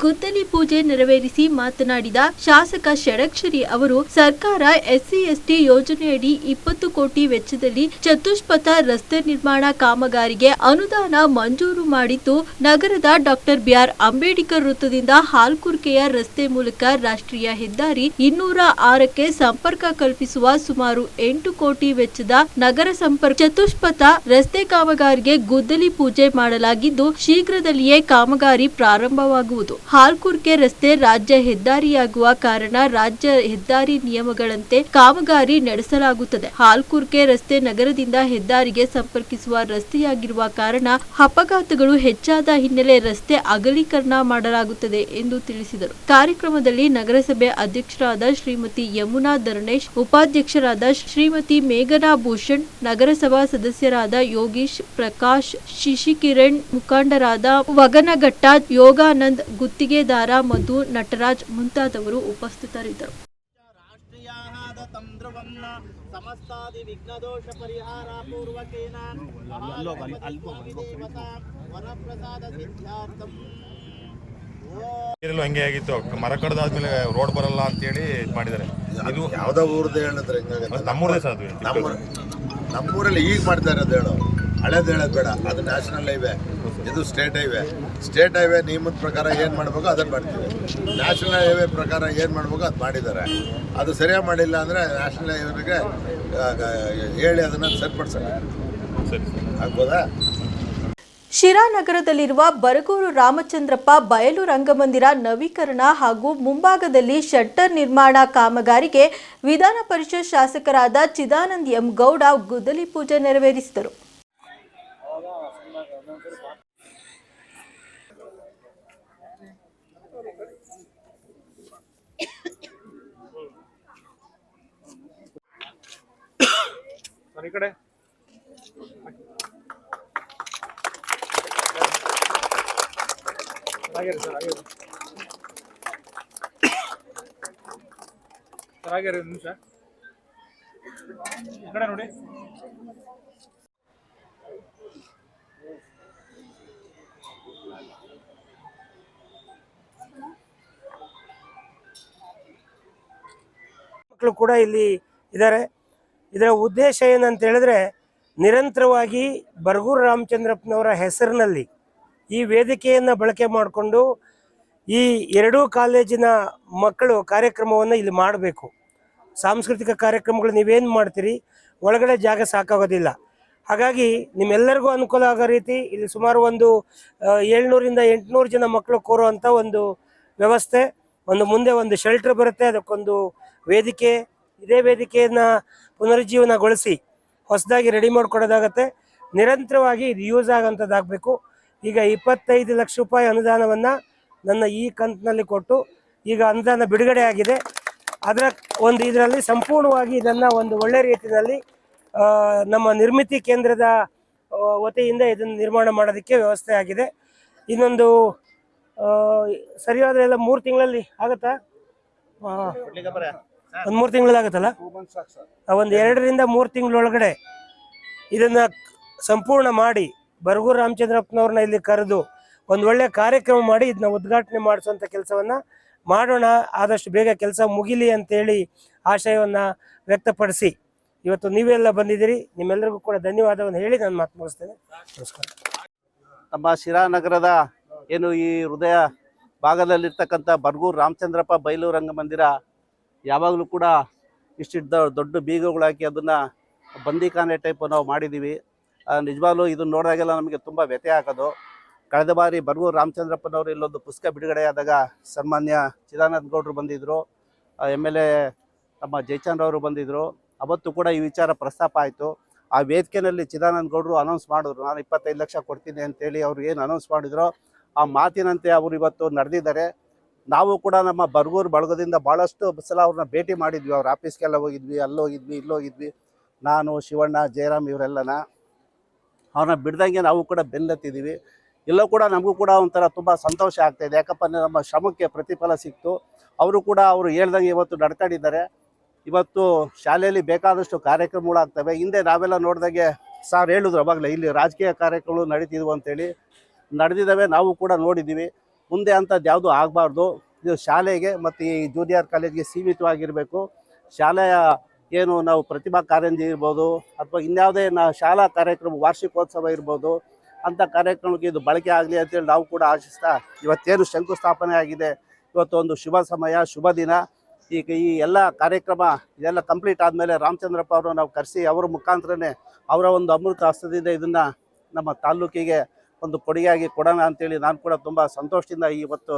ಗುದ್ದಲಿ ಪೂಜೆ ನೆರವೇರಿಸಿ ಮಾತನಾಡಿದ ಶಾಸಕ ಷಡಕ್ಷರಿ ಅವರು, ಸರ್ಕಾರ SC/ST ಯೋಜನೆಯಡಿ 20 ಕೋಟಿ ವೆಚ್ಚದಲ್ಲಿ ಚತುಷ್ಪಥ ರಸ್ತೆ ನಿರ್ಮಾಣ ಕಾಮಗಾರಿಗೆ ಅನುದಾನ ಮಂಜೂರು ಮಾಡಿದ್ದು, ನಗರದ ಡಾಕ್ಟರ್ ಬಿ ಆರ್ ಅಂಬೇಡ್ಕರ್ ವೃತ್ತದಿಂದ ಹಾಲ್ಕುರ್ಕೆಯ ರಸ್ತೆ ಮೂಲಕ ರಾಷ್ಟ್ರೀಯ ಹೆದ್ದಾರಿ 206ಕ್ಕೆ ಸಂಪರ್ಕ ಕಲ್ಪಿಸುವ ಸುಮಾರು 8 ಕೋಟಿ ವೆಚ್ಚದ ನಗರ ಸಂಪರ್ಕ ಚತುಷ್ಪಥ ರಸ್ತೆ ಕಾಮಗಾರಿಗೆ ಗುದ್ದಲಿ ಪೂಜೆ ಮಾಡಲಾಗಿದ್ದು, ಶೀಘ್ರದಲ್ಲಿಯೇ ಕಾಮಗಾರಿ ಪ್ರಾರಂಭವಾಗುವುದು. ತಿಳಿಸಿದರು. ಹಾಲ್ಕುರ್ಕೆ ರಸ್ತೆ ರಾಜ್ಯ ಹೆದ್ದಾರಿಯಾಗುವ ಕಾರಣ ರಾಜ್ಯ ಹೆದ್ದಾರಿ ನಿಯಮಗಳಂತೆ ಕಾಮಗಾರಿ ನಡೆಸಲಾಗುತ್ತದೆ. ಹಾಲ್ಕುರ್ಕೆ ರಸ್ತೆ ನಗರದಿಂದ ಹೆದ್ದಾರಿಗೆ ಸಂಪರ್ಕಿಸುವ ರಸ್ತೆಯಾಗಿರುವ ಕಾರಣ ಅಪಘಾತಗಳು ಹೆಚ್ಚಾದ ಹಿನ್ನೆಲೆ ರಸ್ತೆ ಅಗಲೀಕರಣ ಮಾಡಲಾಗುತ್ತದೆ ಎಂದು ತಿಳಿಸಿದರು. ಕಾರ್ಯಕ್ರಮದಲ್ಲಿ ನಗರಸಭೆ ಅಧ್ಯಕ್ಷರಾದ ಶ್ರೀಮತಿ ಯಮುನಾ ಧರಣೇಶ್, ಉಪಾಧ್ಯಕ್ಷರಾದ ಶ್ರೀಮತಿ ಮೇಘನಾ ಭೂಷಣ್, ನಗರಸಭಾ ಸದಸ್ಯರಾದ ಯೋಗೀಶ್, ಪ್ರಕಾಶ್, ಶಿಶಿಕಿರಣ್, ಮುಖಂಡರಾದ ವಗನಘಟ್ಟ, ಯೋಗಾನಂದ್, ಗುತ್ತಿಗೆದಾರ ಮಧು, ನಟರಾಜ್ ಮುಂತಾದವರು ಉಪಸ್ಥಿತರಿದ್ದರು. ಹಂಗೆ ಆಗಿತ್ತು, ಮರ ಕಡ್ದಾದ್ಮೇಲೆ ರೋಡ್ ಬರಲ್ಲ ಅಂತೇಳಿ ಇದು ಮಾಡಿದ್ದಾರೆ. ಇದು ಯಾವ್ದೋ ಊರ್ದು ಹೇಳಿದ್ರೆ ಹೆಂಗಾಗುತ್ತೆ? ನಮ್ಮೂರೇ ಸರ್ ಅದು. ನಮ್ಮೂರಲ್ಲಿ ಈಗ ಮಾಡ್ತಾ ಇರೋದು ಹೇಳು, ಹಳೇದು ಹೇಳೋದು ಬೇಡ. ಅದು ನ್ಯಾಷನಲ್ ಹೈವೇ, ಇದು ಸ್ಟೇಟ್ ಹೈವೇ. ಸ್ಟೇಟ್ ಹೈವೇ ನಿಯಮದ ಪ್ರಕಾರ ಏನು ಮಾಡಬೇಕು ಅದನ್ನು ಮಾಡ್ತೀವಿ. ನ್ಯಾಷನಲ್ ಹೈವೇ ಪ್ರಕಾರ ಏನು ಮಾಡಬೇಕು ಅದು ಮಾಡಿದ್ದಾರೆ. ಅದು ಸರಿಯಾಗಿ ಮಾಡಿಲ್ಲ ಅಂದರೆ ನ್ಯಾಷನಲ್ ಹೈವೇಗೆ ಹೇಳಿ ಅದನ್ನು ಸರಿಪಡಿಸೋಣ. ಸರಿ ಆಗ್ಬೋದಾ? ಶಿರಾನಗರದಲ್ಲಿರುವ ಬರಗೂರು ರಾಮಚಂದ್ರಪ್ಪ ಬಯಲು ರಂಗಮಂದಿರ ನವೀಕರಣ ಹಾಗೂ ಮುಂಭಾಗದಲ್ಲಿ ಶಟ್ಟರ್ ನಿರ್ಮಾಣ ಕಾಮಗಾರಿಗೆ ವಿಧಾನ ಪರಿಷತ್ ಶಾಸಕರಾದ ಚಿದಾನಂದ್ ಎಂ ಗೌಡ ಗುದ್ದಲಿ ಪೂಜೆ ನೆರವೇರಿಸಿದರು. ನಿಮಿಷ ಈ ಕಡೆ ನೋಡಿ. ಮಕ್ಕಳು ಕೂಡ ಇಲ್ಲಿ ಇದ್ದಾರೆ. ಇದರ ಉದ್ದೇಶ ಏನಂತ ಹೇಳಿದ್ರೆ, ನಿರಂತರವಾಗಿ ಬರಗೂರು ರಾಮಚಂದ್ರಪ್ಪನವರ ಹೆಸರಿನಲ್ಲಿ ಈ ವೇದಿಕೆಯನ್ನು ಬಳಕೆ ಮಾಡಿಕೊಂಡು ಈ ಎರಡೂ ಕಾಲೇಜಿನ ಮಕ್ಕಳು ಕಾರ್ಯಕ್ರಮವನ್ನು ಇಲ್ಲಿ ಮಾಡಬೇಕು. ಸಾಂಸ್ಕೃತಿಕ ಕಾರ್ಯಕ್ರಮಗಳು ನೀವೇನು ಮಾಡ್ತೀರಿ, ಒಳಗಡೆ ಜಾಗ ಸಾಕಾಗೋದಿಲ್ಲ. ಹಾಗಾಗಿ ನಿಮ್ಮೆಲ್ಲರಿಗೂ ಅನುಕೂಲ ಆಗೋ ರೀತಿ ಇಲ್ಲಿ ಸುಮಾರು ಒಂದು 700ರಿಂದ 800 ಜನ ಮಕ್ಕಳು ಕೂರುವಂಥ ಒಂದು ವ್ಯವಸ್ಥೆ, ಮುಂದೆ ಒಂದು ಶೆಲ್ಟರ್ ಬರುತ್ತೆ, ಅದಕ್ಕೊಂದು ವೇದಿಕೆ, ಇದೇ ವೇದಿಕೆಯನ್ನು ಪುನರುಜ್ಜೀವನಗೊಳಿಸಿ ಹೊಸದಾಗಿ ರೆಡಿ ಮಾಡಿಕೊಡೋದಾಗತ್ತೆ. ನಿರಂತರವಾಗಿ ಇದು ಯೂಸ್ ಆಗೋಂಥದ್ದಾಗಬೇಕು. ಈಗ 25 ಲಕ್ಷ ರೂಪಾಯಿ ಅನುದಾನವನ್ನು ನನ್ನ ಈ ಕಂತಿನಲ್ಲಿ ಕೊಟ್ಟು ಈಗ ಅನುದಾನ ಬಿಡುಗಡೆ ಆಗಿದೆ. ಅದರ ಇದರಲ್ಲಿ ಸಂಪೂರ್ಣವಾಗಿ ಇದನ್ನು ಒಂದು ಒಳ್ಳೆ ರೀತಿಯಲ್ಲಿ ನಮ್ಮ ನಿರ್ಮಿತಿ ಕೇಂದ್ರದ ವತಿಯಿಂದ ಇದನ್ನು ನಿರ್ಮಾಣ ಮಾಡೋದಕ್ಕೆ ವ್ಯವಸ್ಥೆ ಆಗಿದೆ. ಇನ್ನೊಂದು ಸರಿಯಾದ ಎಲ್ಲ 3 ತಿಂಗಳಲ್ಲಿ ಆಗುತ್ತಾ? ಒಂದು 3 ತಿಂಗಳಲ್ಲಿ ಆಗುತ್ತಲ್ಲ? ಒಂದು 2ರಿಂದ 3 ತಿಂಗಳೊಳಗಡೆ ಇದನ್ನು ಸಂಪೂರ್ಣ ಮಾಡಿ ಬರಗೂರು ರಾಮಚಂದ್ರಪ್ಪನವ್ರನ್ನ ಇಲ್ಲಿ ಕರೆದು ಒಂದು ಒಳ್ಳೆ ಕಾರ್ಯಕ್ರಮ ಮಾಡಿ ಇದನ್ನ ಉದ್ಘಾಟನೆ ಮಾಡಿಸುವಂಥ ಕೆಲಸವನ್ನು ಮಾಡೋಣ. ಆದಷ್ಟು ಬೇಗ ಕೆಲಸ ಮುಗಿಲಿ ಅಂತೇಳಿ ಆಶಯವನ್ನು ವ್ಯಕ್ತಪಡಿಸಿ ಇವತ್ತು ನೀವೆಲ್ಲ ಬಂದಿದ್ದೀರಿ. ನಿಮ್ಮೆಲ್ಲರಿಗೂ ಕೂಡ ಧನ್ಯವಾದವನ್ನು ಹೇಳಿ ನಾನು ಮಾತು ಮುಗಿಸ್ತೇನೆ. ನಮಸ್ಕಾರ. ನಮ್ಮ ಶಿರಾನಗರದ ಏನು ಈ ಹೃದಯ ಭಾಗದಲ್ಲಿರ್ತಕ್ಕಂಥ ಬರಗೂರು ರಾಮಚಂದ್ರಪ್ಪ ಬಯಲು ರಂಗಮಂದಿರ ಯಾವಾಗಲೂ ಕೂಡ ಇಷ್ಟಿದ್ದ ದೊಡ್ಡ ಬೀಗಗಳಾಕಿ ಅದನ್ನು ಬಂದಿಖಾನೆ ಟೈಪ್ ನಾವು ಮಾಡಿದ್ದೀವಿ. ನಿಜವಾಗ್ಲೂ ಇದನ್ನು ನೋಡಿದಾಗೆಲ್ಲ ನಮಗೆ ತುಂಬ ವ್ಯತ್ಯಯ ಆಗೋದು. ಕಳೆದ ಬಾರಿ ಬರಗೂರು ರಾಮಚಂದ್ರಪ್ಪನವರು ಇಲ್ಲೊಂದು ಪುಸ್ತಕ ಬಿಡುಗಡೆಯಾದಾಗ ಸನ್ಮಾನ್ಯ ಚಿದಾನಂದ ಗೌಡರು ಬಂದಿದ್ದರು, MLA ನಮ್ಮ ಜಯಚಂದ್ರ ಬಂದಿದ್ದರು. ಅವತ್ತು ಕೂಡ ಈ ವಿಚಾರ ಪ್ರಸ್ತಾಪ ಆಯಿತು. ಆ ವೇದಿಕೆಯಲ್ಲಿ ಚಿದಾನಂದ ಗೌಡರು ಅನೌನ್ಸ್ ಮಾಡಿದ್ರು, ನಾನು 25 ಲಕ್ಷ ಕೊಡ್ತೀನಿ ಅಂತೇಳಿ. ಅವ್ರು ಏನು ಅನೌನ್ಸ್ ಮಾಡಿದ್ರು ಆ ಮಾತಿನಂತೆ ಅವರು ಇವತ್ತು ನಡೆದಿದ್ದಾರೆ. ನಾವು ಕೂಡ ನಮ್ಮ ಬರಗೂರು ಬಳಗದಿಂದ ಭಾಳಷ್ಟು ಸಲ ಅವ್ರನ್ನ ಭೇಟಿ ಮಾಡಿದ್ವಿ. ಅವ್ರ ಆಫೀಸ್ಗೆಲ್ಲ ಹೋಗಿದ್ವಿ, ಅಲ್ಲೋಗಿದ್ವಿ, ಇಲ್ಲೋಗಿದ್ವಿ. ನಾನು, ಶಿವಣ್ಣ, ಜಯರಾಮ್ ಇವರೆಲ್ಲನ ಅವ್ರನ್ನ ಬಿಡ್ದಂಗೆ ನಾವು ಕೂಡ ಬೆನ್ನತ್ತಿದ್ದೀವಿ. ಎಲ್ಲೋ ಕೂಡ ನಮಗೂ ಕೂಡ ಒಂಥರ ತುಂಬ ಸಂತೋಷ ಆಗ್ತಾಯಿದೆ. ಯಾಕಪ್ಪ ಅಂದರೆ ನಮ್ಮ ಶ್ರಮಕ್ಕೆ ಪ್ರತಿಫಲ ಸಿಕ್ತು. ಅವರು ಕೂಡ ಅವರು ಹೇಳ್ದಂಗೆ ಇವತ್ತು ನಡ್ಕೊಂಡಿದ್ದಾರೆ. ಇವತ್ತು ಶಾಲೆಯಲ್ಲಿ ಬೇಕಾದಷ್ಟು ಕಾರ್ಯಕ್ರಮಗಳಾಗ್ತವೆ. ಹಿಂದೆ ನಾವೆಲ್ಲ ನೋಡಿದಾಗೆ ಸಾರ್ ಹೇಳಿದ್ರು ಅವಾಗಲೇ ಇಲ್ಲಿ ರಾಜಕೀಯ ಕಾರ್ಯಕ್ರಮಗಳು ನಡೀತಿದ್ವು ಅಂತೇಳಿ. ನಡೆದಿದ್ದಾವೆ, ನಾವು ಕೂಡ ನೋಡಿದ್ದೀವಿ. ಮುಂದೆ ಅಂಥದ್ದು ಯಾವುದೂ ಆಗಬಾರ್ದು. ಇದು ಶಾಲೆಗೆ ಮತ್ತು ಈ ಜೂನಿಯರ್ ಕಾಲೇಜ್ಗೆ ಸೀಮಿತವಾಗಿರಬೇಕು. ಶಾಲೆಯ ಏನು ನಾವು ಪ್ರತಿಭಾ ಕಾರಂಜಿ ಇರ್ಬೋದು ಅಥವಾ ಇನ್ಯಾವುದೇ ಶಾಲಾ ಕಾರ್ಯಕ್ರಮ, ವಾರ್ಷಿಕೋತ್ಸವ ಇರ್ಬೋದು, ಅಂಥ ಕಾರ್ಯಕ್ರಮಕ್ಕೆ ಇದು ಬಳಕೆ ಆಗಲಿ ಅಂತೇಳಿ ನಾವು ಕೂಡ ಆಶಿಸ್ತಾ ಇವತ್ತೇನು ಶಂಕುಸ್ಥಾಪನೆ ಆಗಿದೆ, ಇವತ್ತು ಒಂದು ಶುಭ ಸಮಯ, ಶುಭ ದಿನ. ಈಗ ಈ ಎಲ್ಲ ಕಾರ್ಯಕ್ರಮ ಇದೆಲ್ಲ ಕಂಪ್ಲೀಟ್ ಆದಮೇಲೆ ರಾಮಚಂದ್ರಪ್ಪ ಅವರು ನಾವು ಕರೆಸಿ ಅವರ ಮುಖಾಂತರನೇ ಅವರ ಒಂದು ಅಮೃತ ಹಸ್ತದಿಂದ ಇದನ್ನು ನಮ್ಮ ತಾಲ್ಲೂಕಿಗೆ ಒಂದು ಕೊಡುಗೆಯಾಗಿ ಕೊಡೋಣ ಅಂತೇಳಿ ನಾನು ಕೂಡ ತುಂಬ ಸಂತೋಷದಿಂದ ಇವತ್ತು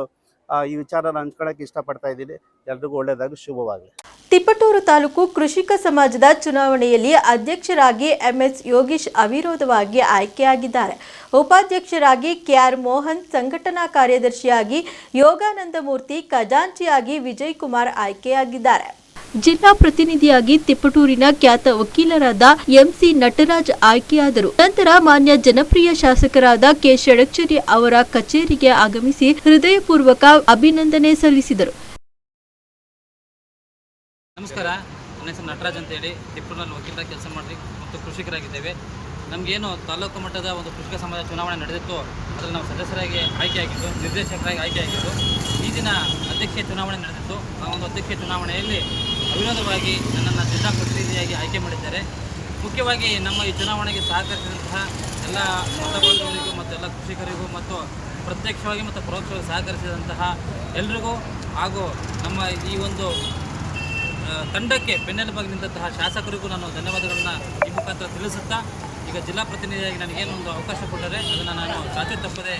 ಈ ವಿಚಾರನ ಹಂಚ್ಕೊಳ್ಳೋಕೆ ಇಷ್ಟಪಡ್ತಾ ಇದ್ದೀನಿ. ಎಲ್ರಿಗೂ ಒಳ್ಳೆಯದಾಗಲಿ, ಶುಭವಾಗಲಿ. ತಿಪಟೂರು ತಾಲೂಕು ಕೃಷಿಕ ಸಮಾಜದ ಚುನಾವಣೆಯಲ್ಲಿ ಅಧ್ಯಕ್ಷರಾಗಿ ಎಂಎಸ್ ಯೋಗೀಶ್ ಅವಿರೋಧವಾಗಿ ಆಯ್ಕೆಯಾಗಿದ್ದಾರೆ. ಉಪಾಧ್ಯಕ್ಷರಾಗಿ ಕೆಆರ್ ಮೋಹನ್, ಸಂಘಟನಾ ಕಾರ್ಯದರ್ಶಿಯಾಗಿ ಯೋಗಾನಂದಮೂರ್ತಿ, ಖಜಾಂಚಿಯಾಗಿ ವಿಜಯ್ ಕುಮಾರ್ ಆಯ್ಕೆಯಾಗಿದ್ದಾರೆ. ಜಿಲ್ಲಾ ಪ್ರತಿನಿಧಿಯಾಗಿ ತಿಪಟೂರಿನ ಖ್ಯಾತ ವಕೀಲರಾದ ಎಂಸಿ ನಟರಾಜ್ ಆಯ್ಕೆಯಾದರು. ನಂತರ ಮಾನ್ಯ ಜನಪ್ರಿಯ ಶಾಸಕರಾದ ಕೆ ಷಡಕ್ಷರಿ ಅವರ ಕಚೇರಿಗೆ ಆಗಮಿಸಿ ಹೃದಯಪೂರ್ವಕ ಅಭಿನಂದನೆ ಸಲ್ಲಿಸಿದರು. ನಮಸ್ಕಾರ, ನನ್ನ ಹೆಸರು ನಟರಾಜ್ ಅಂತೇಳಿ ತಿಪಟೂರಿನಲ್ಲಿ ವಕೀಲರಾಗಿ ಕೆಲಸ ಮಾಡಿ ಮತ್ತು ಕೃಷಿಕರಾಗಿದ್ದೇವೆ. ನಮಗೇನು ತಾಲೂಕು ಮಟ್ಟದ ಒಂದು ಕೃಷಿಕ ಸಮಾಜ ಚುನಾವಣೆ ನಡೆದಿತ್ತು, ಅದರಲ್ಲಿ ನಾವು ಸದಸ್ಯರಾಗಿ ಆಯ್ಕೆಯಾಗಿದ್ದು, ನಿರ್ದೇಶಕರಾಗಿ ಆಯ್ಕೆಯಾಗಿದ್ದು. ಈ ದಿನ ಅಧ್ಯಕ್ಷೀಯ ಚುನಾವಣೆ ನಡೆದಿತ್ತು. ಆ ಒಂದು ಅಧ್ಯಕ್ಷೀಯ ಚುನಾವಣೆಯಲ್ಲಿ ಅವಿರೋಧವಾಗಿ ನನ್ನನ್ನು ಜಿಲ್ಲಾ ಪ್ರತಿನಿಧಿಯಾಗಿ ಆಯ್ಕೆ ಮಾಡಿದ್ದಾರೆ. ಮುಖ್ಯವಾಗಿ ನಮ್ಮ ಈ ಚುನಾವಣೆಗೆ ಸಹಕರಿಸಿದಂತಹ ಎಲ್ಲ ಮತದಾರರಿಗೂ ಮತ್ತು ಎಲ್ಲ ಕೃಷಿಕರಿಗೂ ಮತ್ತು ಪ್ರತ್ಯಕ್ಷವಾಗಿ ಮತ್ತು ಪರೋಕ್ಷವಾಗಿ ಸಹಕರಿಸಿದಂತಹ ಎಲ್ರಿಗೂ ಹಾಗೂ ನಮ್ಮ ಈ ಒಂದು ತಂಡಕ್ಕೆ ಬೆನ್ನೆಲುಬಾಗಿ ನಿಂತಹ ಶಾಸಕರಿಗೂ ನಾನು ಧನ್ಯವಾದಗಳನ್ನು ಈ ಮುಖಾಂತರ ತಿಳಿಸುತ್ತಾ, ಈಗ ಜಿಲ್ಲಾ ಪ್ರತಿನಿಧಿಯಾಗಿ ನನಗೇನು ಒಂದು ಅವಕಾಶ ಕೊಟ್ಟರೆ ಅದನ್ನು ನಾನು ಚಾಚು ತಪ್ಪದೆ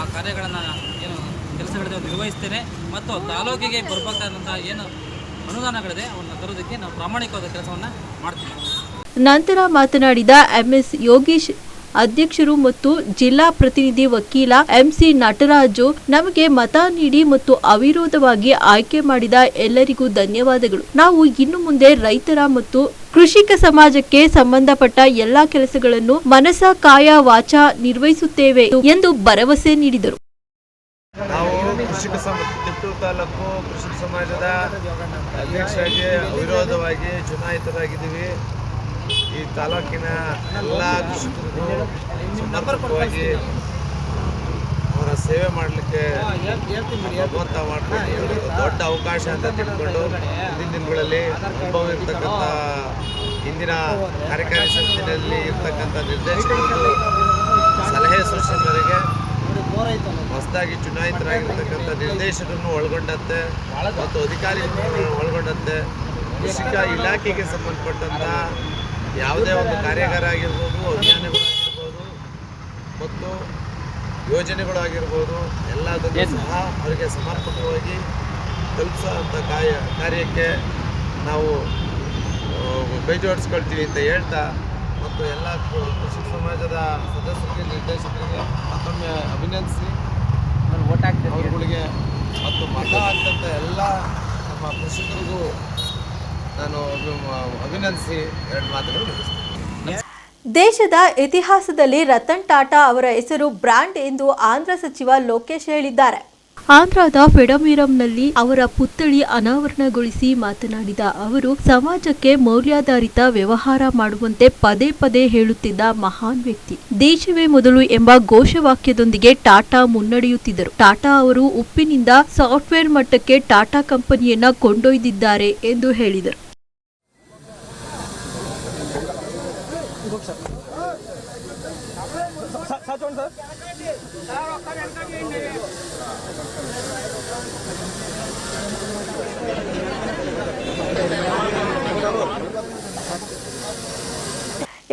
ಆ ಕಾರ್ಯಗಳನ್ನು ಏನು ಕೆಲಸಗಳಿದೆ ನಿರ್ವಹಿಸ್ತೇನೆ ಮತ್ತು ತಾಲೂಕಿಗೆ ಬರಬೇಕಾದಂಥ ಏನು ಅನುದಾನಗಳಿದೆ ಅವನ್ನು ತರೋದಕ್ಕೆ ನಾವು ಪ್ರಾಮಾಣಿಕವಾದ ಕೆಲಸವನ್ನು ಮಾಡ್ತೀವಿ. ನಂತರ ಮಾತನಾಡಿದ ಎಂಎಸ್ ಯೋಗೀಶ್ ಅಧ್ಯಕ್ಷರು ಮತ್ತು ಜಿಲ್ಲಾ ಪ್ರತಿನಿಧಿ ವಕೀಲ ಎಂಸಿ ನಟರಾಜು, ನಮಗೆ ಮತ ನೀಡಿ ಮತ್ತು ಅವಿರೋಧವಾಗಿ ಆಯ್ಕೆ ಮಾಡಿದ ಎಲ್ಲರಿಗೂ ಧನ್ಯವಾದಗಳು. ನಾವು ಇನ್ನು ಮುಂದೆ ರೈತರ ಮತ್ತು ಕೃಷಿಕ ಸಮಾಜಕ್ಕೆ ಸಂಬಂಧಪಟ್ಟ ಎಲ್ಲಾ ಕೆಲಸಗಳನ್ನು ಮನಸ, ಕಾಯ, ವಾಚ ನಿರ್ವಹಿಸುತ್ತೇವೆ ಎಂದು ಭರವಸೆ ನೀಡಿದರು. ನಾವು ತಿಪಟೂರು ತಾಲೂಕು ಕೃಷಿಕ ಸಮಾಜದ ಅಧ್ಯಕ್ಷರಾಗಿ ಅವಿರೋಧವಾಗಿ ಚುನಾಯಿತರಾಗಿದ್ದೀವಿ. ಈ ತಾಲೂಕಿನ ಎಲ್ಲ ಕೃಷಿಕರಿಗೂ ಸಮರ್ಪಕವಾಗಿ ಅವರ ಸೇವೆ ಮಾಡಲಿಕ್ಕೆ ಭಗವಂತ ಮಾಡಿಕೊಂಡು ದೊಡ್ಡ ಅವಕಾಶ ಅಂತ ತಿಳ್ಕೊಂಡು ಮುಂದಿನ ದಿನಗಳಲ್ಲಿ ಅನುಭವ ಇರ್ತಕ್ಕಂಥ ಇಂದಿನ ಕಾರ್ಯಕಾರಿ ಸಮಿತಿಯಲ್ಲಿ ಇರ್ತಕ್ಕಂಥ ನಿರ್ದೇಶಕರು ಸಲಹೆ ಸೂಚನೆ ಮೇರೆಗೆ ಹೊಸದಾಗಿ ಚುನಾಯಿತರಾಗಿರ್ತಕ್ಕಂಥ ನಿರ್ದೇಶಕರನ್ನು ಒಳಗೊಂಡಂತೆ ಮತ್ತು ಅಧಿಕಾರಿಗಳನ್ನು ಒಳಗೊಂಡಂತೆ ಕೃಷಿಕ ಇಲಾಖೆಗೆ ಸಂಬಂಧಪಟ್ಟಂಥ ಯಾವುದೇ ಒಂದು ಕಾರ್ಯಾಗಾರ ಆಗಿರ್ಬೋದು, ಅಭಿಯಾನಗಳಾಗಿರ್ಬೋದು ಮತ್ತು ಯೋಜನೆಗಳಾಗಿರ್ಬೋದು ಎಲ್ಲದನ್ನು ಸಹ ಅವರಿಗೆ ಸಮರ್ಪಕವಾಗಿ ತಲುಪಿಸುವಂಥ ಕಾರ್ಯಕ್ಕೆ ನಾವು ಕೈ ಜೋಡಿಸ್ಕೊಳ್ತೀವಿ ಅಂತ ಹೇಳ್ತಾ, ಮತ್ತು ಎಲ್ಲ ಕೃಷಿ ಸಮಾಜದ ಸದಸ್ಯರಿಗೆ, ನಿರ್ದೇಶಕರಿಗೆ ಮತ್ತೊಮ್ಮೆ ಅಭಿನಂದಿಸಿ ಅವರುಗಳಿಗೆ ಮತ್ತು ಮತ ಹಾಕಿದಂಥ ಎಲ್ಲ ನಮ್ಮ ಕೃಷಿಕರಿಗೂ ನಾನು ಅಭಿನಂದಿಸಿ ಎರಡು ಮಾತುಗಳು ಮುಗಿಸ್ತೀನಿ. ದೇಶದ ಇತಿಹಾಸದಲ್ಲಿ ರತನ್ ಟಾಟಾ ಅವರ ಹೆಸರು ಬ್ರ್ಯಾಂಡ್ ಎಂದು ಆಂಧ್ರ ಸಚಿವ ಲೋಕೇಶ್ ಹೇಳಿದ್ದಾರೆ. ಆಂಧ್ರದ ಫೆಡಮಿರಂನಲ್ಲಿ ಅವರ ಪುತ್ಥಳಿ ಅನಾವರಣಗೊಳಿಸಿ ಮಾತನಾಡಿದ ಅವರು, ಸಮಾಜಕ್ಕೆ ಮೌಲ್ಯಾಧಾರಿತ ವ್ಯವಹಾರ ಮಾಡುವಂತೆ ಪದೇ ಪದೇ ಹೇಳುತ್ತಿದ್ದ ಮಹಾನ್ ವ್ಯಕ್ತಿ. ದೇಶವೇ ಮೊದಲು ಎಂಬ ಘೋಷವಾಕ್ಯದೊಂದಿಗೆ ಟಾಟಾ ಮುನ್ನಡೆಯುತ್ತಿದ್ದರು. ಟಾಟಾ ಅವರು ಉಪ್ಪಿನಿಂದ ಸಾಫ್ಟ್ವೇರ್ ಮಟ್ಟಕ್ಕೆ ಟಾಟಾ ಕಂಪನಿಯನ್ನ ಕೊಂಡೊಯ್ದಿದ್ದಾರೆ ಎಂದು ಹೇಳಿದರು.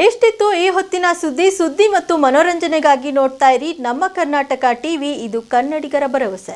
ಎಷ್ಟಿತ್ತು ಈ ಹೊತ್ತಿನ ಸುದ್ದಿ ಮತ್ತು ಮನೋರಂಜನೆಗಾಗಿ ನೋಡ್ತಾ ಇರಿ ನಮ್ಮ ಕರ್ನಾಟಕ ಟಿವಿ. ಇದು ಕನ್ನಡಿಗರ ಭರವಸೆ.